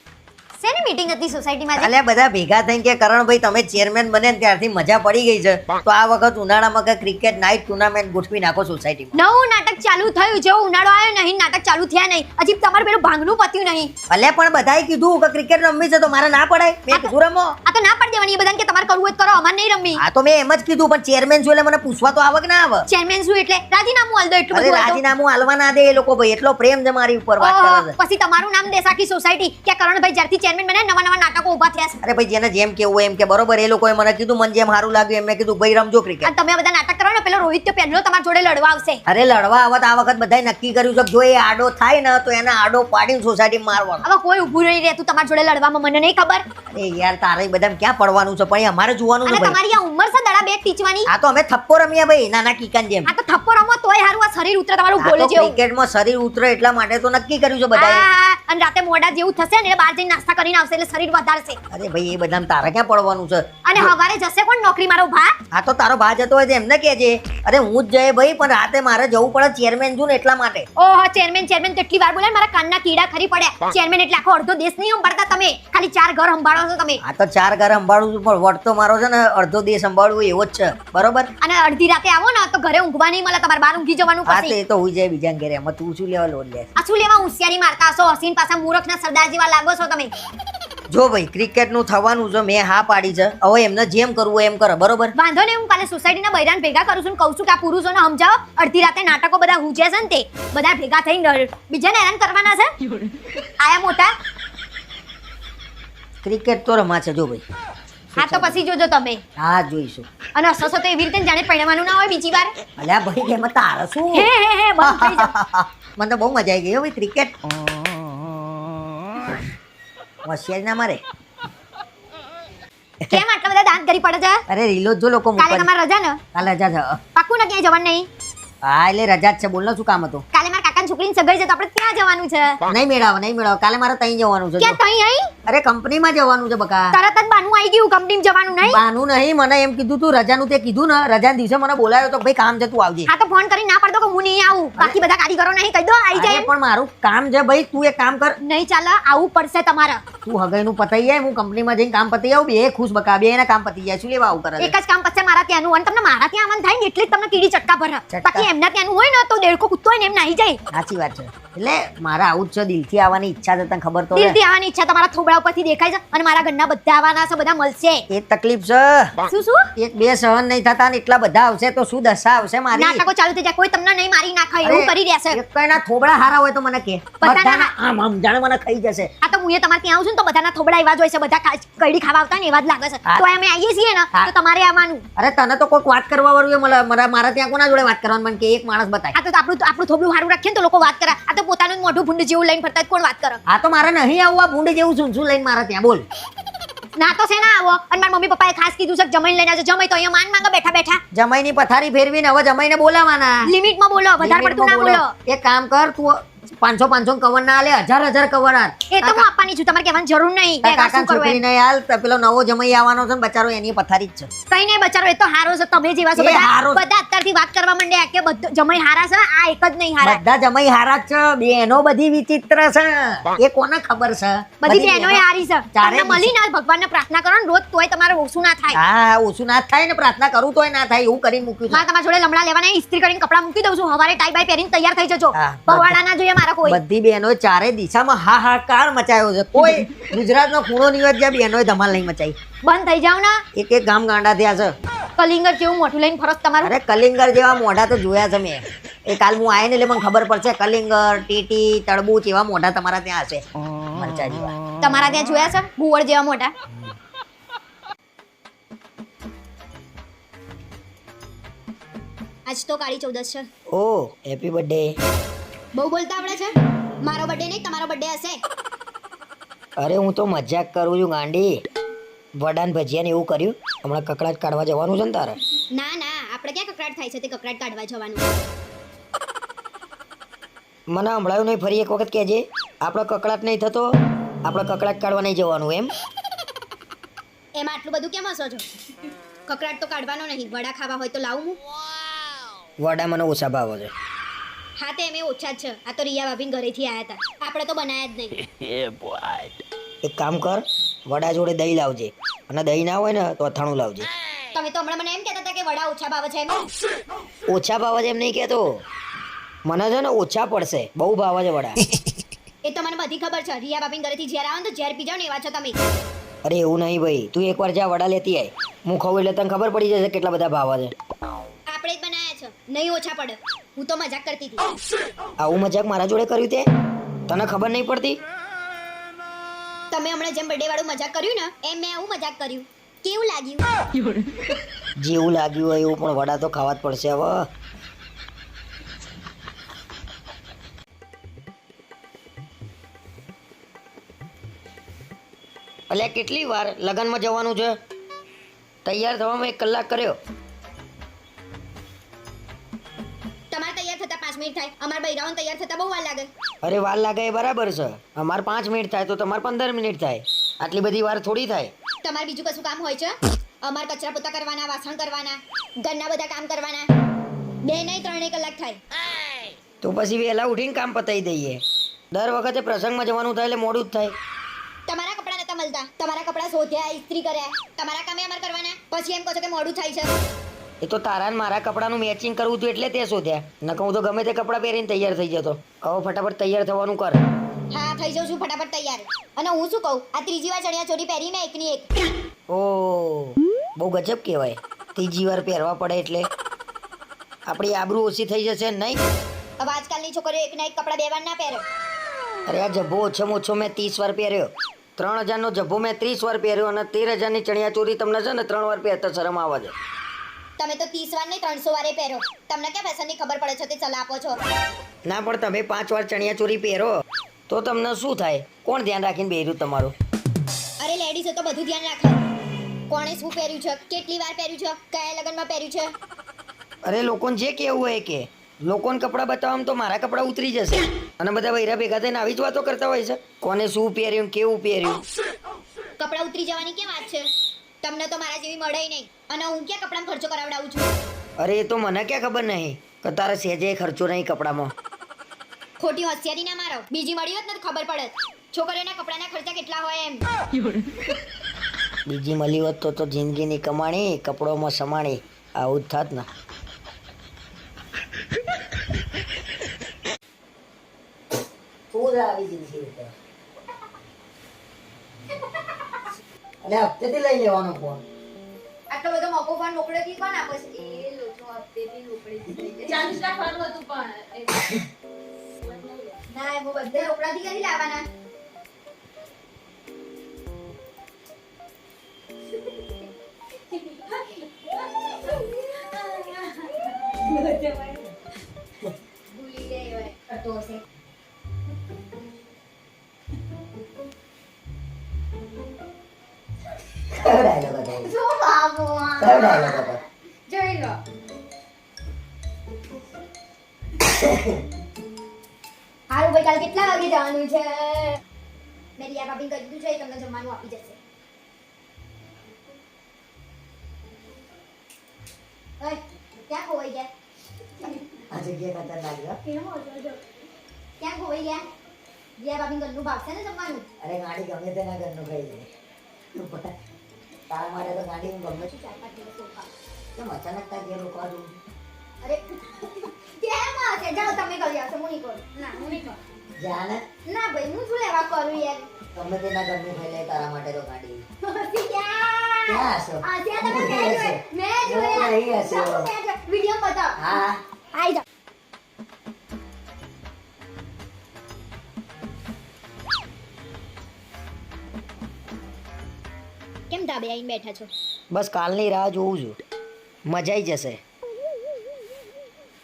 શેની મીટિંગ હતી સોસાયટીમાં આજે? અલ્યા બધા ભેગા થઈને કે કરણભાઈ તમે ચેરમેન બને ને ત્યારથી મજા પડી ગઈ છે તો આ વખત ઉનાળામાં કે ક્રિકેટ નાઇટ ટુર્નામેન્ટ ગોઠવી નાખો સોસાયટીમાં નવું નાટક ચાલુ થયું જેવો ઉનાળો આવ્યો નહીં નાટક ચાલુ થયા નહીં હજી તમારું પેલું ભાંગનું પત્યું નહીં અલ્યા પણ બધાએ કીધું કે ક્રિકેટ રમવી છે તો મારે ના પડાય મેં કીધું રમો આ તો ના પડી દેવાની એ બધાને કે તમારે કરવું હોય તો કરો અમારે નહીં રમવી આ તો મેં એમ જ કીધું પણ ચેરમેન છું એટલે મને પૂછવા તો આવે કે ના આવે ચેરમેન શું એટલે રાજીનામું આલ દો એટલું અરે બધું આલ દો. રાજીનામું હાલવા ના દે એ લોકો ભાઈ એટલો પ્રેમ છે મારી ઉપર વાત ઓહો, કરે છે પછી તમારું નામ દેશ આખી સોસાયટી કે કરણભાઈ જ્યારથી ચેરમેન બન્યા નવા નવા નાટકો ઊભા થયા છે અરે ભાઈ જેને જેમ કેવું હોય એમ કે બરોબર એ લોકોએ મને કીધું મને જેમ સારું લાગ્યું એમ મેં કીધું ભાઈ રમજો ક્રિકેટ અને તમે આ બધા નાટક કરો ને પેલો રોહિત તો પહેલો તમારા જોડે લડવા આવશે અરે લડવા આવત આ વખત બધાએ નક્કી કર્યું છે કે જો એ આડો થાય ને તો એને આડો પાડીને સોસાયટી મારવાનો હવે કોઈ ઊભું નહીં રહેતું તમારા જોડે લડવામાં મને નહીં ખબર અરે યાર તારે બધાને ક્યાં પડવાનું છે પણ એ અમારે જોવાનું અને છે ભાઈ તમારી આ ઉંમર છે દડા બે ટીચવાની આ તો અમે થપ્પો રમ્યા ભાઈ નાના કીકાન જેમ આ તો થપ્પો રમો તોય હારું આ શરીર ઉતરે તમારું આ બોલે તો જેવું ક્રિકેટમાં શરીર ઉતરે એટલા માટે તો નક્કી કર્યું છે બધાએ હા, અને રાતે મોડા જેવું થશે ને એટલે બહાર જઈને નાસ્તા કરીને આવશે એટલે શરીર વધારશે અરે ભાઈ એ બધાને તારે ક્યાં પડવાનું છે અને હવારે જશે કોણ નોકરી મારો ભા આ તો તારો ભા જતો હોય તો એમને કહેજે અરે હું જ જઈએ ભાઈ પણ રાતે મારે જવું પડે ચેરમેન છું ને એટલા માટે ઓહો ચેરમેન કેટલી વાર બોલે મારા કાનના કીડા ખરી પડ્યા ચેરમેન એટલે આખો અડધો દેશ નહીં સંભાળતા તમે ખાલી 4 ઘર સંભાળો છો તમે આ તો 4 ઘર સંભાળું છું પણ વટ તો મારો છે ને અડધો દેશ સંભાળવું એવો જ છે બરોબર અને અડધી રાતે આવો ને તો ઘરે ઊંઘવા નહીં મળે તમારે બહાર ઊંઘી જવાનું હા પછી તે તો હુઈ જાય બીજા ઘરે એમાં તું શું લેવા લોન લે આ શું લેવા હોશિયારી મારતા હશો હસીન પાછા મૂર્ખના સરદાર જેવા લાગો છો તમે જો ભાઈ ક્રિકેટ નું થવાનું છે મેં હા પાડી છે હવે એમને જેમ કરવું હોય એમ કરે બરોબર વાંધો નહીં હું કાલે સોસાયટીના બૈરાને ભેગા કરું છું ને કહું છું કે આ પુરુષોને સમજાવો અડધી રાતે નાટકો બધા હુજે છે ને તે બધા ભેગા થઈને બીજાને હેરાન કરવાના છે આયા મોટા ક્રિકેટ તો રમા છે જો ભાઈ હા તો પછી જોજો તમે હા જોઈશું અને હસો તો એવી રીતે જાણે પરણવાનું ના હોય બીજી વાર અલ્યા ભાઈ એમાં તારે શું હે બંધ થઈ જાઓ મને તો બહુ મજા આવી ગઈ હો ભાઈ ક્રિકેટ હોશિયાર ના મારે કેમ આટલા બધા દાંત કરી પડે છે અરે રીલો જ જો લોકો કાલે મૂકવા તમારે રજા ને કાલે રજા છે પાક્કું ને ક્યાંય જવાનું નહીં હા એટલે રજા જ છે બોલ ને શું કામ હતું કાલે મારા કાકાની છોકરીની સગાઈ છે તો આપણે ક્યાં જવાનું છે નહીં મેળાવ કાલે મારે ત્યાં જવાનું છે ક્યાં જો. તઈ અહીં અરે કંપનીમાં જવાનું છે બકા તરત જ બાનું આવી ગયું કંપનીમાં જવાનું નહીં બાનું નહીં મને એમ કીધું તું રજાનું તે કીધું ને રજાના દિવસે મને બોલાવ્યો તો ભાઈ કામ છે તું આવજે હા તો ફોન કરીને ના પડતો કે હું નહીં આવું બાકી બધા કારીગરો નહીં કહી દો આવી અરે જાય પણ મારું કામ છે ભાઈ તું એક કામ કર નહીં ચાલે આવું પડશે તમારે તું હગાઈનું પતાઈ જાય હું કંપનીમાં જઈને કામ પતી આવું બે ખુશ બકા બે એના કામ પતી જાય શું લેવા આવું કરે છે? એક જ કામ પછી મારા ત્યાંનું અને તમને મારા ત્યાં આવવાનું થાય ને એટલે જ તમને કીડી ચટકા ભરે ચટકા. બાકી એમના ત્યાંનું હોય ને તો દેડકો કૂદતો હોય ને એમ નાહી જાય સાચી વાત છે એટલે મારે આવું જ છે દિલથી આવવાની ઈચ્છા છે તને ખબર તો છે. દિલથી આવવાની ઈચ્છા તમારા થોબડા મોઢા ઉપરથી દેખાય છે અને મારા ઘરના બધા આવવાના છે, બધા મળશે. એક તકલીફ છે, શું શું એક બે સહન નહીં થતા ને એટલા બધા આવશે તો શું દશા આવશે મારી? નાટકો ચાલુ થઈ જાય, કોઈ તમને નહીં મારી નાખે એવું અરે, કરી દેશે. એક કઈના થોબડા હારા હોય તો મને કે બધાના બધાના આમ આમ જાણે મને ખાઈ જશે. આ તો હું એ તમારે ત્યાં આવું છું ને તો બધાના થોબડા એવા જ હોય છે, બધા કઈડી ખાવા આવતા ને એવા જ લાગે છે. હા. તો અમે આવીએ છીએ ને હા. તો તમારે આવવાનું. અરે તને તો કોઈક વાત કરવા વાળું મારા ત્યાં કોના જોડે વાત કરવાનું મને કે એક માણસ બતાય. આ તો આપણું થોબડું સારું રાખીએ ને તો લોકો વાત કરે. આ તો પોતાનું જ મોઢું ભૂંડ જેવું લઈને ફરતા જ કોણ વાત કરે? આ તો મારે નહીં આવવું, આ ભૂંડ જેવું શું લઈને મારા ત્યાં બોલ. ના તો છે ના આવો. અને મારા મમ્મી પપ્પાએ ખાસ કીધું છે કે જમાઈને લઈને આવજો. જમાઈ તો અહીંયા માંગા બેઠા બેઠા. જમાઈની પથારી ફેરવીને હવે જમાઈને બોલાવાના. લિમિટમાં બોલો, વધારે પડતું ના બોલો. એક કામ કર, તું 500 કવર ના આલે, 1000 કવર આલ. એ તો હું આપવાની છું, તમારે કહેવાની જરૂર નહીં. તારા બેકાર શું કાકાની કરવું એમ. છોકરીને આલ, તો પેલો નવો જમાઈ આવવાનો છે ને બચારો એની પથારી જ છે. કઈ નહીં બચારો, એ તો હારો છે. તમે જેવા છો એ બધા હારો છે. બધા અત્યારથી વાત કરવા માંડ્યા કે બધું જમાઈ હારા છે, આ એક જ નહીં હારા. બધા જમાઈ હારા જ છે, બેનો બધી વિચિત્ર છે. એ કોને ખબર છે? બધી બહેનોય હારી છે. ચારે તમને મળી ને ભગવાનને પ્રાર્થના કરો ને રોજ, તોય તમારે ઓછું ના થાય. હા, ઓછું ના જ થાય ને, પ્રાર્થના કરું તોય ના થાય એવું કરીને મૂક્યું છે. મારે તમારા જોડે લમડા લેવાના, ઇસ્ત્રી કરીને કપડાં મૂકી દઉં છું. હવારે ટાઈ બાઈ પહેરીને તૈયાર થઈ જજો. હા, બવાડા ના જોઈએ મારા કોઈ. બધી બહેનો ચારે દિશામાં હાહાકાર મચાયો છે. કોઈ ગુજરાતનો ખૂણો નહીં હોય જ્યાં બહેનોએ ધમાલ નહીં મચાઈ. બંધ થઈ જાવ ને. એક એક ગામ ગાંડા થયા છે. કલિંગર જેવું મોઢું લઈને ફરસ તમારું. અરે કલિંગર જેવા મોઢા તો જોયા છે મેં. એ કાલ હું આવીને એટલે મને ખબર પડશે કલિંગર, ટીટી, તડબૂચ એવા મોઢા તમારા ત્યાં હશે મરચા જેવા. તમારા ત્યાં જોયા છે ભુવડ જેવા મોટા? આજ તો કાળી ચૌદસ છે. ઓ હેપી બર્થડે. બહુ બોલતા આવડે છે? મારો બર્થડે નહીં, તમારો બર્થડે હશે. અરે હું તો મજાક કરું છું ગાંડી. વડાન ભજીયા ને એવું કર્યું? હમણાં કકડાટ કાઢવા જવાનું છે ને તારે? ના ના, આપણે ક્યાં કકડાટ થાય છે તે કકડાટ કાઢવા જવાનું. મને સંભળાયું નહીં, ફરી એક વખત કહેજે. આપણો કકડાટ નહીં થતો, આપણે કકડાટ કાઢવા નહીં જવાનું એમ? એમાં આટલું બધું કેમ હસો છો? કકડાટ તો કાઢવાનો નહીં, વડા ખાવા હોય તો લાવું હું. વડા મને ઓછા ભાવે છે. હા તે એમે ઓછા જ છે. આ તો રિયા ભાભીન ઘરેથી આયા હતા, આપણે તો બનાયા જ નહીં. એક કામ કર, વડા જોડે દહીં લાવજે, અને દહીં ના હોય ને તો અથાણું લાવજે. તમે તો હમણાં મને એમ કહેતા હતા કે વડા ઓછા ભાવે છે એમ. ઓછા ભાવે છે એમ નહીં કહેતો, મને છે ને ઓછા પડશે, બહુ ભાવે છે વડા. એ તો મને બધી ખબર છે. રિયા ભાભીન ઘરેથી ઝેર આવે ને તો ઝેર પી જાવ ને એવા છો તમે. અરે એવું નહીં ભાઈ, તું એકવાર જા વડા લેતી આય, હું ખાઉં એટલે તને ખબર પડી જશે કેટલા બધા ભાવે છે. આપણે જ બનાયા છે, નહીં ઓછા પડે. હું તો મજાક કરતી હતી. આવું મજાક મારા જોડે કર્યું તે તને ખબર નહીં પડતી? તમે હમણાં જેમ બર્થડે વાળું મજાક કર્યું ને એમ મેં આવું મજાક કર્યું. કેવું લાગ્યું? જેવું લાગ્યું હોય એવું, પણ વડા તો ખાવા જ પડશે હવે. અલ્યા કેટલી વાર લગનમાં જવાનું છે? તૈયાર થવામાં 1 કલાક કર્યો. તમારે તૈયાર થતા 5 મિનિટ થાય, અમાર બૈરાઓને તૈયાર થતા બહુ વાર લાગે. અરે વાર લાગે એ બરાબર છે, અમારે 5 મિનિટ થાય તો તમારે 15 મિનિટ થાય. આટલી બધી વાર થોડી થાય. તમારે બીજું કશું કામ હોય છે? અમારે કચરા પોતા કરવાના, વાસણ કરવાના, ઘરના બધા કામ કરવાના. 2 નહીં 3 કલાક થાય. તો પછી વહેલા ઉઠીને કામ પતાવી દઈએ. દર વખતે પ્રસંગમાં જવાનું થાય એટલે મોડું જ થાય. તમારા કપડા નતા મળતા, તમારા કપડા શોધ્યા, ઇસ્ત્રી કર્યા, તમારા કામે અમાર કરવાના, પછી એમ કહો છો કે મોડું થાય છે. એ તો તારા ને મારા કપડાનું મેચિંગ કરવું હતું એટલે તે શોધ્યા, નકર હું તો ગમે તે કપડાં પહેરીને તૈયાર થઈ જતો. હવે ફટાફટ તૈયાર થવાનું કર. હા થઈ જાઉં છું ફટાફટ તૈયાર. અને હું શું કહું, આ ત્રીજી વાર ચણિયા ચોરી પહેરી મેં એકની એક. ઓ બહુ ગજબ કહેવાય, ત્રીજી વાર પહેરવા પડે એટલે આપણી આબરૂ ઓછી થઈ જશે ને નહીં? હવે આજકાલની છોકરીઓ એકના એક કપડા 2 વાર ના પહેરે. અરે આ જબ્બો ઓછામાં ઓછો મેં 30 વાર પહેર્યો. 3000નો જબ્બો મેં 30 વાર પહેર્યો, અને 13000ની ચણિયા ચોરી તમને છે ને 3 વાર પહેરતા શરમ આવે છે. તમે તો 30 વાર નહીં 300 વારે પહેરો. તમને ક્યાં ફેશનની ખબર પડે છે તે સલાહ આપો છો? ના પણ તમે 5 વાર ચણિયા ચોરી પહેરો તો તમને શું થાય? કોણ ધ્યાન રાખીને બેર્યું તમારું? અરે લેડીઝે તો બધું ધ્યાન રાખે. કોણે શું પહેર્યું છે, કેટલી વાર પહેર્યું છે, કયા લગ્નમાં પહેર્યું છે. અરે લોકોને જે કહેવું હોય કે, લોકોને કપડાં બતાવવામાં તો મારા કપડાં ઉતરી જશે, અને બધા વૈરા ભેગા થઈને આવી જ વાતો કરતા હોય છે, કોને શું પહેર્યું કેવું પહેર્યું. કપડાં ઉતરી જવાની કેમ વાત છે? તમને તો મારા જેવી મળે નહીં, અને હું ક્યાં કપડામાં ખર્ચો કરાવડાવું છું? અરે એ તો મને ક્યાં ખબર નહીં કે તારે સહેજે ખર્ચો નહીં કપડામાં. ખોટી હોશિયારી ના મારો, બીજી મળી હોત ને તો ખબર પડે છોકરીઓના કપડાના ખર્ચા કેટલા હોય એમ. બીજી મળી હોત તો જિંદગીની કમાણી કપડોમાં સમાણી, આવું જ થાત ને. એટલે હપ્તેથી લઈ લેવાનો ફોન. આટલો બધો મોકો ફોન રોકડેથી કોણ આપે છે? એ લોકો હપ્તેથી રોકડેથી ચાર્જ રાખવાનું હતું પણ ના એ બધે રોકડાથી કરી લાવવાના. ભૂલી ગઈ હોય કરતો હશે. કયો ડાયલોગ હતો? શું બાબુ કયો ડાયલોગ હતો? જોઈ લો. હારું ભાઈ કાલે કેટલા વાગે જવાનું છે? મેં રિયા ભાભીને કહી દીધું છે એ તમને જમવાનું આપી જશે. ઓય ક્યાં ખોવાઈ ગયા? આ જગ્યા ખતરનાક છે. ક્યાં ખોવાઈ ગયા? રિયા ભાભીને ઘરનું ભાવશે ને જમવાનું? અરે ગાડી ગમે તેના ઘરનું ખાઈ લે. તારા માટે તો ગાડી હું ગમે ચાર પાંચ દિવસ રોકાવ. કેમ અચાનક તાર ઘેર રોકવા દઉં? અરે કેમ હશે? જાઓ તમે કરી આવશો, હું નહીં કરું. ના હું નહીં કરું. જા ને, ના ભાઈ હું શું લેવા કરું યાર? ગમે તેના ઘરનું ખાઈ લે તારા માટે તો ગાડી. હસી ક્યાં? ક્યાં હશો? આ ત્યાં તમે મેં જોયા. મેં જોયા. નહીં હશે. જાઓ, મેં જોયા. વિડીયો બતાવો. હા આઈ જાઓ. કેમ ધાબે આવીને બેઠા છો? બસ કાલની રાહ જોઉં છું. મજા આવી જશે.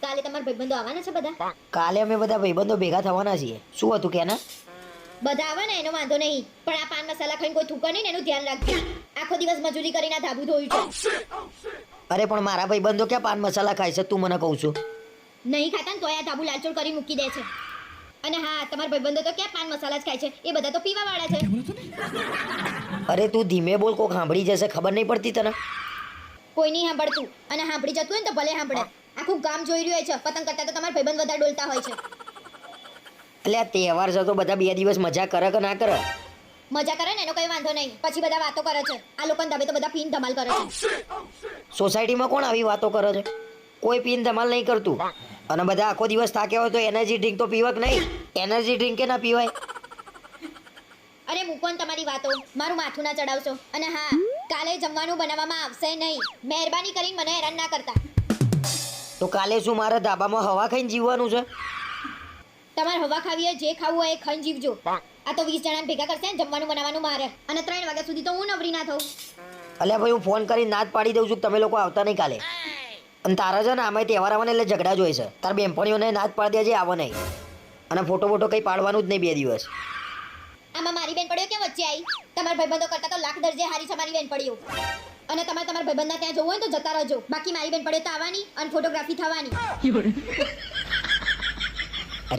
કાલે તમારા ભાઈબંધો આવવાના છે બધા? કાલે અમે બધા ભાઈબંધો ભેગા થવાના છીએ. શું હતું કે ના? બધા આવે ને એનો વાંધો નહીં, પણ આ પાન મસાલા ખાઈને કોઈ થૂકે નહીં ને એનું ધ્યાન રાખજો. આખો દિવસ મજૂરી કરીને આ ધાબુ ધોયું છે. અરે પણ મારા ભાઈબંધો ક્યાં પાન મસાલા ખાય છે? તું મને કહું છું. નહીં ખાતા ને તોય આ ધાબુ લાલચોળ કરી મૂકી દે છે. અને હા, તમારા ભાઈબંધો તો ક્યાં પાન મસાલા જ ખાય છે, એ બધા તો પીવા વાળા છે. અરે તું ધીમે બોલ, કોક સાંભળી જશે. ખબર નહીં પડતી તને? કોઈ નહીં સાંભળતું, અને સાંભળી જતું હોય ને તો ભલે સાંભળે. આખું ગામ જોઈ રહ્યું હોય છે. પતંગ કરતા તો તમારા ભાઈબંધ વધારે ડોલતા હોય છે. એટલે આ તહેવાર છે તો બધા 2 દિવસ મજા કરે કે ના કરે? મજા કરે ને એનો કઈ વાંધો નહીં, પછી બધા વાતો કરે છે. આ લોકોને ધાબે તો બધા પીન ધમાલ કરે છે. સોસાયટીમાં કોણ આવી વાતો કરે છે? કોઈ પીન ધમાલ નહીં કરતું. અને બધા આખો દિવસ થાક્યા હોય તો એનર્જી ડ્રિંક તો પીવા કે નહીં? એનર્જી ડ્રિંક કે ના પીવાય? અરે મૂકો ને તમારી વાતો, મારું માથું ના ચડાવશો. અને હા, કાલે જમવાનું બનાવવામાં આવશે નહીં. મહેરબાની કરીને મને હેરાન ના કરતા. તો કાલે શું મારે ધાબામાં હવા ખાઈને જીવવાનું છે? તમારે હવા ખાવી હોય, જે ખાવું હોય એ ખાઈને જીવજો. આ તો 20 જણાને ભેગા કરશે ને જમવાનું બનાવવાનું મારે, અને 3 વાગ્યા સુધી તો હું નવરી ના થઉં. અલ્યા ભાઈ, હું ફોન કરીને ના જ પાડી દઉં છું કે તમે લોકો આવતા નહીં કાલે. અને તારા છે ને આમાં તહેવાર આવવાને એટલે ઝઘડા જ હોય છે. તારા બેનપણીઓને ના જ પાડી દેજે આવો નહીં. અને ફોટો કંઈ પાડવાનું જ નહીં 2 દિવસ. આમાં મારી બેનપણીઓ કેમ વચ્ચે આવી? તમારા ભાઈબંધો કરતા તો લાખ દરજે હારી છે મારી બેનપણીઓ. અને તમારા ભાઈબંધના ત્યાં જવું હોય ને તો જતા રહેજો. બાકી મારી બેનપણીઓ તો આવવાની અને ફોટોગ્રાફી થવાની.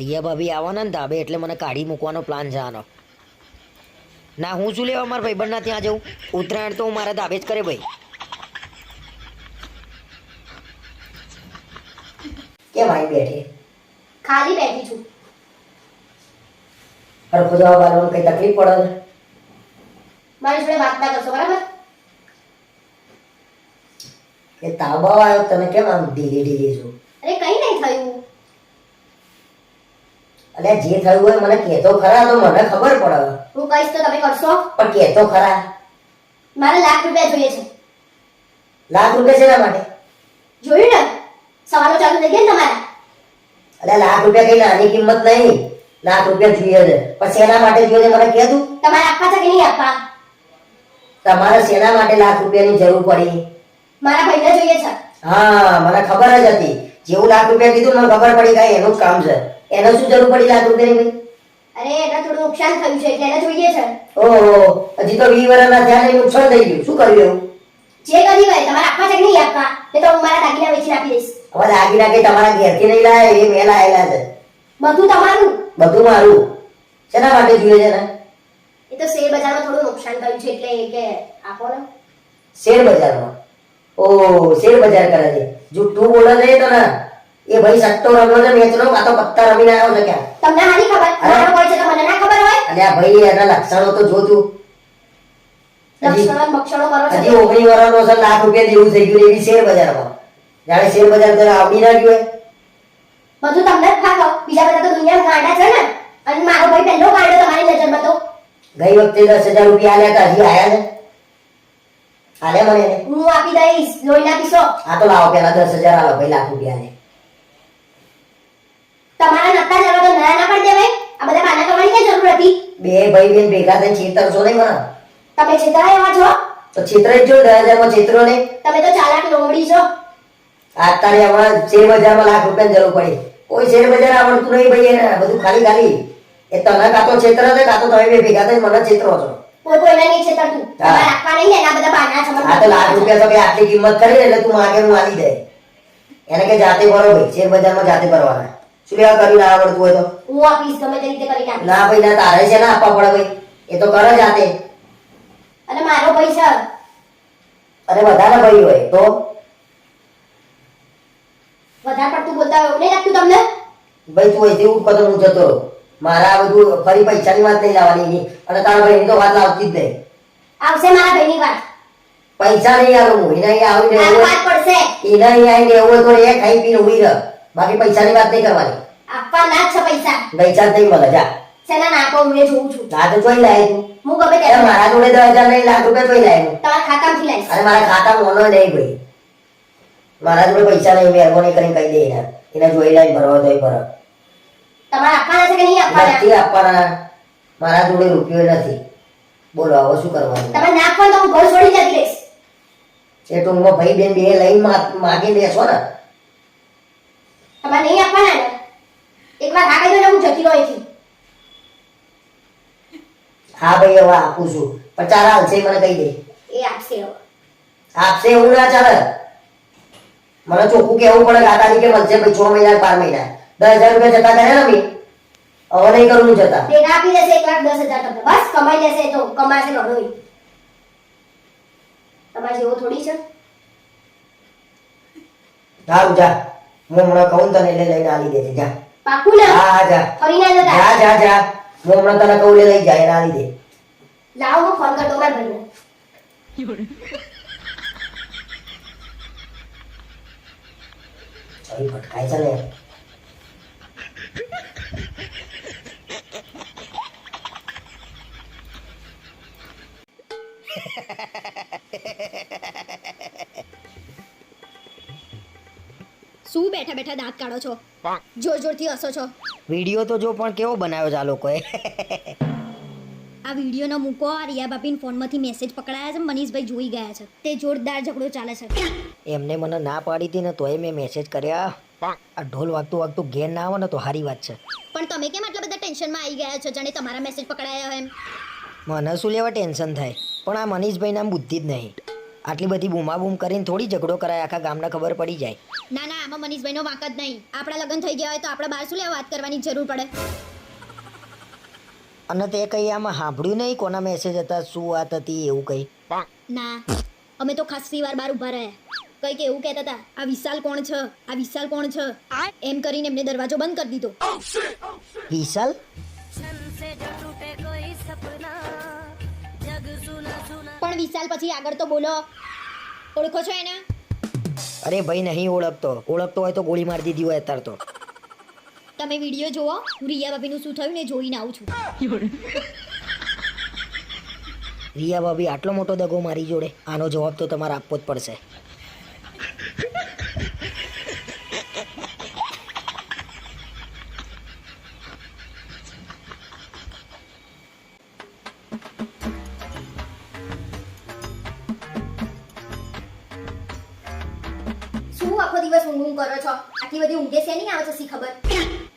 રિયા ભાભી આવવાના ને ધાબે એટલે મને કાઢી મૂકવાનો પ્લાન છે આનો. ના, હું શું લેવા મારા ભાઈબંધના ત્યાં જવું? ઉત્તરાયણ તો હું મારા ધાબે જ કરે ભાઈ. કેમ આવી બેઠી? ખાલી બેઠી છું. હરખો જવાબ આપવાનું કઈ તકલીફ પડે છે? મારી જોડે વાત ના કરશો, બરાબર? એ તાબાવ આવ્યો, તમે કેમ આમ ઢીલી છો? અરે કઈ નહીં થયું. અલ્યા જે થયું હોય મને કહેતો ખરા તો મને ખબર પડે. હું કહીશ તો તમે કરશો? પણ કહેતો ખરા. મારે ₹1,00,000 જોઈએ છે. ₹1,00,000 શેના માટે? જોયું ને, સવાલો ચાલુ થઈ ગયા ને તમારા. અલ્યા ₹1,00,000 કઈ નાની કિંમત નહીં. ₹1,00,000 જોઈએ છે, પણ શેના માટે જોઈએ છે મને કહે તું? તમારે આપવા છે કે નહીં આપવા? તમારે શેના માટે ₹1,00,000 ની જરૂર પડી? મારા ભાઈને જોઈએ છે. હા, મને ખબર જ હતી. જેવું ₹1,00,000 કીધું મને ખબર પડી ગઈ એનું જ કામ છે. એને શું જરૂર પડી ₹1,00,000 ની ભાઈ? અરે એને થોડું નુકસાન થયું છે એટલે એને જોઈએ છે. ઓહો, હજી તો 20 વર્ષના થયા ને નુકસાન થઈ ગયું. શું કર્યું એવું? જે કરી હોય તમારે આપવા છે કે નહીં આપવા? એ તો હું મારા દાગીના વેચીને આપી દઈશ. હવે દાગીના કઈ તમારા ઘેરથી નહીં લાયા, એ મેં લાયેલા છે. બધું તમારું. બધું મારું. શેના માટે જોઈએ છે ને? એ તો શેર બજારમાં થોડું નુકસાન થયું છે એટલે એ કે આપો ને. શેર બજારમાં? ઓહ, શેર બજાર કરે છે. જુઠ્ઠું બોલે છે તો ને એ ભાઈ સટ્ટો રમ્યો છે મેચનો, કાં તો પત્તા રમીને આવ્યો છે ક્યાં? તમને હાની ખબર? મારો કોઈ છે તો મને ના ખબર હોય? અલ્યા ભાઈ, એના લક્ષણો તો જો તું. લક્ષણો બક્ષણો કરો છો. હજી 19 વર્ષનો છે, ₹1,00,000 જેવું થઈ ગયું એવી શેર બજારમાં. જાણે શેર બજાર તને આવડી ના ગયું હોય. બધું તમને જ ફાવો. બીજા બધા તો દુનિયામાં ગાંડા છે ને. અને મારો ભાઈ પહેલો ગાંડો તમારી નજરમાં તો. ગઈ વખતે ₹10,000 આલ્યા હતા, હજી આયા ને? હાલે મને એને. હું આપી દઈશ, લોહી ના પીશો. આ તો લાવો પેલા 10,000 આલો ભાઈ, લાખ રૂપિયા ને. તમારા નતા જવા તો નયા ના પડી દેવાય. આ બધા બાના કરવાની કઈ જરૂર હતી? બે ભાઈ બેન ભેગા થઈને છેતરશો નહીં મને. તમે છેતરાય એવા છો? તો છેતરાઈ જ જો 10,000 માં છેતરો નહીં. તમે તો ચાલાક લોમડી છો. અત્યારે હમણાં શેર બજારમાં લાખ રૂપિયાની જરૂર પડી. કોઈ શેર બજાર આવડતું નહીં ભાઈ, એને બધું ખાલી ખાલી. એ તને કાં તો છેતરો છે, કાં તો તમે બે ભેગા થઈને મને છેતરો છો. કોઈ કોઈને નહીં છેતરતું. તમારે રાખવા નહીં ને એના બધા બાના છે. આ તો લાખ રૂપિયા તો કે આટલી કિંમત કરી એટલે તું માગે હું આલી દે. એને કે જાતે ભરો ભાઈ, શેર બજારમાં જાતે ભરવાના. શું લેવા કર્યું ના આવડતું હોય તો? હું આપીશ, ગમે તે રીતે કરી નાખીશ. ના ભાઈ ના, તારે છે ના આપવા પડે ભાઈ, એ તો કરે જાતે. અને મારો પૈસા અને વધારે ભાઈ હોય તો વધારે પડતું બોલતા હોય એવું નહીં લાગતું તમને? ભાઈ તું અહીંથી ઉઠ કદમ હું જતો રહું. મારે આ બધું ફરી પૈસાની વાત નહીં લાવવાની એની. અને તારા ભાઈની તો વાત લાવતી જ નહીં. આવશે મારા ભાઈની વાત. પૈસા નહીં આવે હું એના અહીંયા આવીને આ એવું વાત પડશે. એના અહીંયા આવીને એવું હોય તો એ ખાઈ પીને ઉભી રહ. બાકી પૈસાની વાત નહીં કરવાની. આપવાના જ છે પૈસા. પૈસા જ નહીં મળે જા. શેના નાખો હું એ જોઉં છું. આ તો જોઈ લાય તું. હું ગમે તે અરે મારા જોડે 10,000 નહીં, લાખ રૂપિયા જોઈ લાય હું. તમારા ખાતામાંથી લઈશ. અરે મારા ખાતામાં ઓનો નહીં ભાઈ. મારા જોડે પૈસા નહીં, મહેરબાની કરીને કહી દે એને જોઈ લાઈને ભરવા તોય ભરો. તમારે આપવાના છે કે નહીં આપવાના? નથી આપવાના. મારા જોડે રૂપિયો નથી. બોલો હવે શું કરવાનું? તમે ના આપો તો હું ઘર છોડી જતી રહીશ. એ ટૂંકમાં ભાઈ બેન બે લઈને માગી લેશો ને. તમારે નહીં આપવાના ને? એકવાર હા કહી દો ને હું જતી રહું અહીંથી. હા ભાઈ હવે આપું છું, પણ ચાલ હાલશે મને કહી દે. એ આપશે હવે. આપશે એવું ના ચાલે. મને ચોખ્ખું કેવું પડે કાકાજી કે મળશે ભાઈ 6 મહિના 12 મહિના 10,000 રૂપિયા જતા કરે ને ભાઈ. હવે નહીં કરું જતા. ભેગા આપી દેશે 1,10,000 તમને. બસ કમાઈ લેશે તો કમાશે ઘણું. તમારે જેવો થોડી છે. સારું જા, હું હમણાં કહું તને એટલે લઈને આલી દેજે જા. પાકું ને? હા હા જા. ફરી ના જતા. જા જા જા, હું હમણાં તને કહું એટલે લઈ જાય એને આલી દે. લાવો હું ફોન કરતો મારા ભાઈને. અહીં ભટકાય છે ને. શું બેઠા બેઠા દાંત કાઢો છો? જોર જોરથી હસો છો. વિડીયો તો જો પણ કેવો બનાવ્યો છે આ લોકોએ. આ વિડીયોનો મૂકો. આ રિયા ભાભીના ફોનમાંથી મેસેજ પકડાયા છે. મનીષભાઈ જોઈ ગયા છે. તે જોરદાર ઝઘડો ચાલે છે. એમને મને ના પાડી હતી ને તોય મેં મેસેજ કર્યા. આ ઢોલ વાગતું વાગતું ઘેર ના આવે ને તો સારી વાત છે. પણ તમે કેમ આટલા બધા ટેન્શનમાં આવી ગયા છો જાણે તમારા મેસેજ પકડાયા હોય એમ? મને શું લેવા ટેન્શન થાય, પણ આ મનીષભાઈ નામ બુદ્ધિ જ નહીં. આટલી બધી બૂમાબૂમ કરીને થોડી ઝઘડો કરાય, આખા ગામને ખબર પડી જાય. ના ના, આમાં મનીષભાઈનો વાંક જ નહીં. આપણા લગ્ન થઈ ગયા હોય તો આપણે બહાર શું લેવા વાત કરવાની જરૂર પડે? અને તે કઈ આમાં સાંભળ્યું નહીં કોના મેસેજ હતા, શું વાત હતી એવું કઈ? ના, અમે તો ખાસી વાર બહાર ઊભા રહ્યા. કંઈક એવું કહેતા હતા, આ વિશાલ કોણ છે, આ વિશાલ કોણ છે, એમ કરીને એમને દરવાજો બંધ કરી દીધો. વિશાલ? પણ વિશાલ પછી આગળ તો બોલો. ઓળખો છો એને? અરે ભાઈ નહીં ઓળખતો. ઓળખતો હોય તો ગોળી મારી દીધી હોય અત્યારે તો. તમે વિડીયો જોવો. હું રિયા ભાભીનું શું થયું ને જોઈને આવું છું. રિયા ભાભી આટલો મોટો દગો મારી જોડે? આનો જવાબ તો તમારે આપવો જ પડશે. શું આખો દિવસ ઊંઘ કરો છો? આટલી બધી ઊંઘે છે નહીં આવે છે સી ખબર?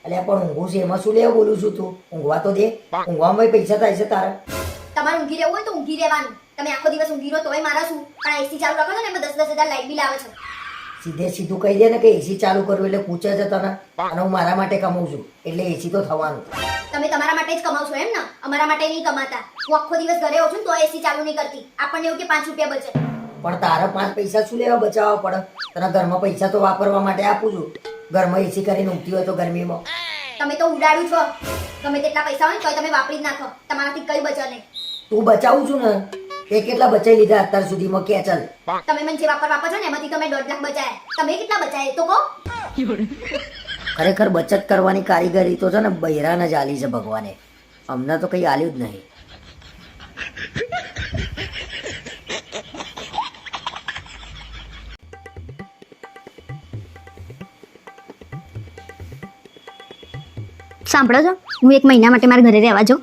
એટલે પણ ઊંઘું છે એમાં શું લેવા બોલું છું તું? ઊંઘવા તો દે. ઊંઘવામાં પૈસા થાય છે તારે. તમારે ઊંઘી રહેવું હોય તો ઊંઘી રહેવાનું. તમે આખો દિવસ ઊંઘી રહો તોય મારા શું? પણ એસી ચાલુ રાખો છો ને એમાં 10,000 લાઈટ બિલ આવે છે. સીધે સીધું કહી દે ને કે એસી ચાલુ કરવું એટલે પૂછે છે તને. અને હું મારા માટે કમાઉં છું એટલે એસી તો થવાનું. તમે તમારા માટે જ કમાવ છો એમ ને? અમારા માટે નહીં કમાતા. હું આખો દિવસ ઘરે હોઉં છું ને તો એસી ચાલુ નહીં કરતી. આપણને એવું કે 5 રૂપિયા બચે. પણ તારે 5 પૈસા શું લેવા બચાવવા પડે? તને ઘરમાં પૈસા તો વાપરવા માટે આપું છું. ઘરમાં એસી કરીને ઊંઘતી હોય તો ગરમીમાં. તમે તો ઉડાડું છો. ગમે તેટલા પૈસા હોય તો તમે વાપરી જ નાખો. તમારાથી કઈ બચે નહીં. તું બચાવું છું ને તે કેટલા બચાવી લીધા અત્યાર સુધીમાં કે ચાલ? તમે મને જે વાપરો છો ને એમાંથી તમે 1.5 લાખ બચાયા. તમે કેટલા બચાયા એ તો કહો. ખરેખર બચત કરવાની કારીગરી તો છે ને બૈરાને જ આલી છે ભગવાને. અમને તો કઈ આલ્યું જ નહીં. સાંભળો છો, હું 1 મહિના માટે મારા ઘરે રહેવા જાઉં.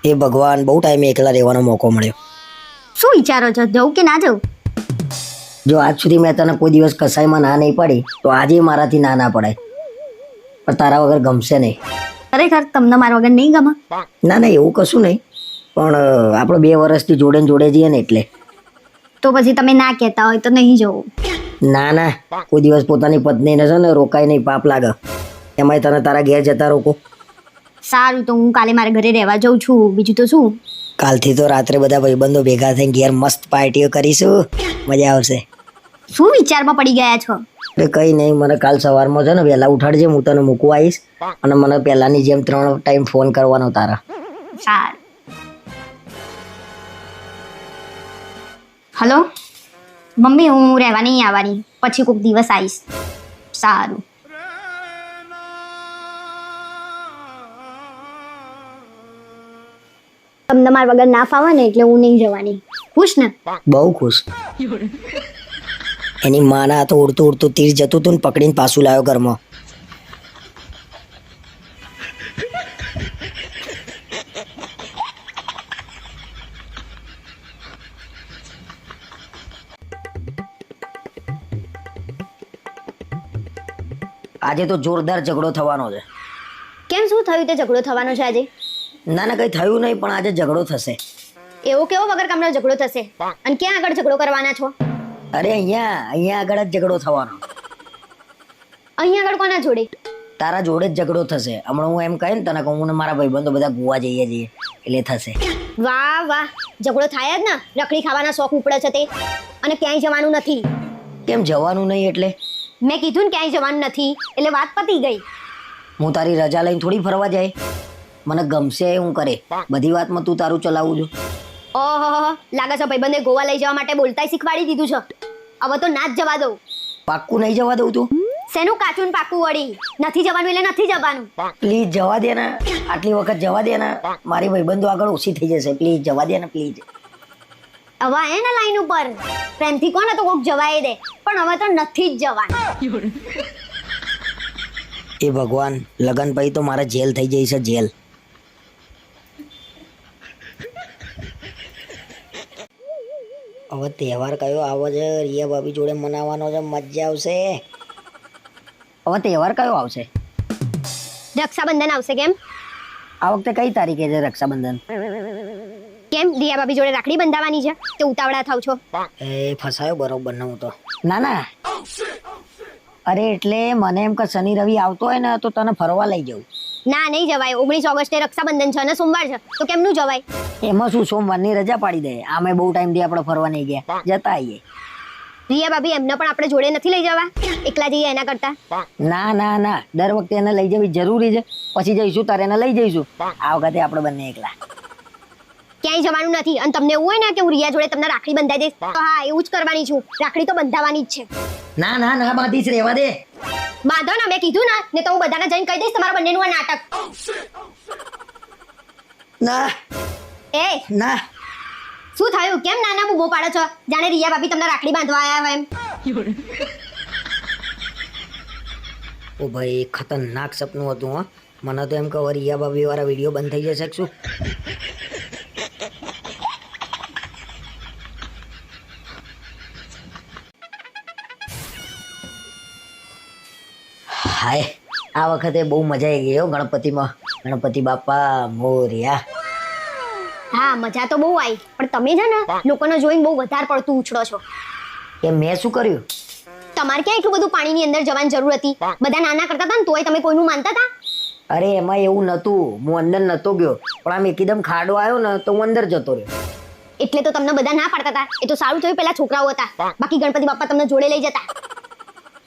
એ ભગવાન, બહુ ટાઈમે એકલા રહેવાનો મોકો મળ્યો. શું વિચારો છો, જવું કે ના જવું? જો આજ સુધી મેં તને કોઈ દિવસ કસાઈમાં ના નહીં પડી, તો આજે મારાથી ના પડાય. પણ તારા વગર ગમશે નહીં. ખરેખર તમને મારા વગર નહીં ગમે? ના એવું કશું નહીં, પણ આપણે 2 વર્ષથી જોડે ને જોડે જઈએ ને એટલે. તો પછી તમે ના કહેતા હોય તો નહીં જવું. ના કોઈ દિવસ પોતાની પત્નીને છે ને રોકાય નહીં, પાપ લાગે. એમાંય તને તારા ઘેર જતા રોકો. સારું, તો હું કાલે મારા ઘરે રહેવા જાઉં છું. બીજું તો શું, કાલથી તો રાત્રે બધા ભાઈબંધો ભેગા થઈને ઘેર મસ્ત પાર્ટીઓ કરીશું, મજા આવશે. શું વિચારમાં પડી ગયા છો? એટલે કંઈ નહીં, મને કાલ સવારમાં છે ને વહેલા ઉઠાડજે, હું તને મૂકવા આવીશ. અને મને પહેલાની જેમ 3 ટાઈમ ફોન કરવાનો તારા. સારું. હલો મમ્મી, હું રહેવા નહીં આવવાની, પછી કોઈક દિવસ આવીશ. સારું. તમને મારા વગર ના ફાવે ને એટલે હું નહીં જવાની. ખુશ ને? બહુ ખુશ. એની માના તો ઉડતું ઉડતું તીર જતું હતું ને પકડીને પાછું લાવ્યો ઘરમાં. આજે તો જોરદાર ઝઘડો થવાનો છે. કેમ, શું થયું? તે ઝઘડો થવાનો છે આજે? ના કઈ થયું નહીં, પણ આજે ઝઘડો થશે. એવો કેવો વગર કામનો ઝઘડો થશે? અને ક્યાં આગળ ઝઘડો કરવાના છો? અરે અહીંયા આગળ જ ઝઘડો થવાનો. અહીંયા આગળ કોના જોડે? તારા જોડે જ ઝઘડો થશે. હમણાં હું એમ કહે ને તને, હું ને મારા ભાઈબંધો બધા ગોવા જઈએ એટલે થશે. વાહ વાહ, ઝઘડો થાય જ ને. રખડી ખાવાના શોખ ઉપડે છે તે. અને ક્યાંય જવાનું નથી. કેમ જવાનું નહીં એટલે? મેં કીધું ને ક્યાંય જવાનું નથી, એટલે વાત પતી ગઈ. હું તારી રજા લઈને થોડી ફરવા જાય. મને ગમશે હું કરે, બધી વાતમાં તું તારું ચલાવું છું. ઓહો, લાગે છે ભાઈબંધે ગોવા લઈ જવા માટે બોલતાય શીખવાડી દીધું છે. હવે તો ના જ જવા દઉં. પાક્કું નહીં જવા દઉં તું? શેનું કાચું ને પાકું વળી? નથી જવાનું એટલે નથી જવાનું. પ્લીઝ જવા દે ને, આટલી વખત જવા દે ને. મારી ભાઈબંધો આગળ ઓછી થઈ જશે. પ્લીઝ જવા દે ને, પ્લીઝ. હવે હે ને લાઈન ઉપર પ્રેમથી કોને તો કોક જવાય દે, પણ હવે તો નથી જ જવાનું. એ ભગવાન, લગન પછી તો મારે જેલ થઈ જઈ છે, જેલ. હવે તહેવાર કયો આવે છે? રિયા ભાભી જોડે મનાવવાનો છે, મજા આવશે. હવે તહેવાર કયો આવશે? રક્ષાબંધન આવશે. કેમ આ વખતે કઈ તારીખે છે રક્ષાબંધન? કેમ રિયા ભાભી જોડે રાખડી બંધાવવાની છે તે ઉતાવળા થાવ છો? એ ફસાયો બરોબર ને હું તો. ના અરે એટલે મને એમ કે શનિ રવિ આવતો હોય ને તો તને ફરવા લઈ જાઉં. ના, નહીં જવાય. 19 ઓગસ્ટે રક્ષાબંધન છે અને સોમવાર છે, તો કેમનું જવાય? એમાં શું, સોમવારની રજા પાડી દે. આમે બહુ ટાઈમ થી આપણે ફરવા નહીં ગયા, જતા આવીએ. રિયા ભાભી એમને પણ આપણે જોડે નથી લઈ જવા? એકલા જઈએ એના કરતા. ના દર વખતે એને લઈ જવી જરૂરી છે. પછી જઈશું તારે એને લઈ જઈશું. આ વખતે આપણે બંને એકલા. ક્યાંય જવાનું નથી. અને તમને એવું હોય ને કે હું રિયા જોડે તમને રાખડી બંધાઈ દઈશ, તો હા, એવું જ કરવાની છું. રાખડી તો બંધાવવાની જ છે. ના બાંધીશ, રહેવા દે. બાંધો ને, મેં કીધું ને તો હું બધાને જઈને કહી દઈશ તમારા બંનેનું આ નાટક. ના શું થયું? કેમ નાના બૂમો પાડો છો? જાણે રિયા ભાભી તમને રાખડી બાંધવા આવ્યા હોય એમ. ઓ ભાઈ, ખતરનાક સપનું હતું. હા, મને તો એમ કે રિયા ભાભી વાળા વિડીયો બંધ થઈ જશે શું? હાય, આ વખતે બહુ મજા આવી ગઈ હો ગણપતિમાં. ગણપતિ બાપા મોર્યા. હા, મજા તો બહુ આવી, પણ તમે છે ને લોકોને જોઈને બહુ વધારે પડતું ઉછળો છો. કે મેં શું કર્યું? તમારે ક્યાં એટલું બધું પાણીની અંદર જવાની જરૂર હતી? બધા નાના કરતા હતા ને તોય તમે કોઈનું માનતા હતા? અરે એમાં એવું નતું, હું અંદર નતો ગયો, પણ આમ એકદમ ખાડો આવ્યો ને તો હું અંદર જતો રહ્યો. એટલે તો તમને બધા ના પાડતા હતા. એ તો સારું થયું પેલા છોકરાઓ હતા, બાકી ગણપતિ બાપા તમને જોડે લઈ જતા.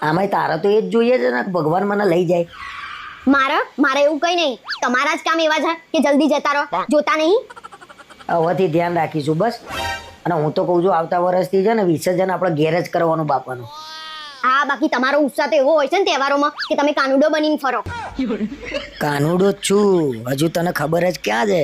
આમાંય તારા તો એ જ જોઈએ છે ને, ભગવાન મને લઈ જાય. મારે એવું કઈ નહીં. તમારા જ કામ એવા છે કે જલ્દી જતા રહો, જોતા નહીં. હવેથી ધ્યાન રાખીશું બસ. અને હું તો કહું છું, આવતા વર્ષથી છે ને વિસર્જન આપણે ઘેર જ કરવાનું બાપાનું. હા, બાકી તમારો ઉત્સાહ તો એવો હોય છે ને તહેવારોમાં કે તમે કાનુડો બનીને ફરો. કાનુડો જ છું, હજુ તને ખબર જ ક્યાં છે?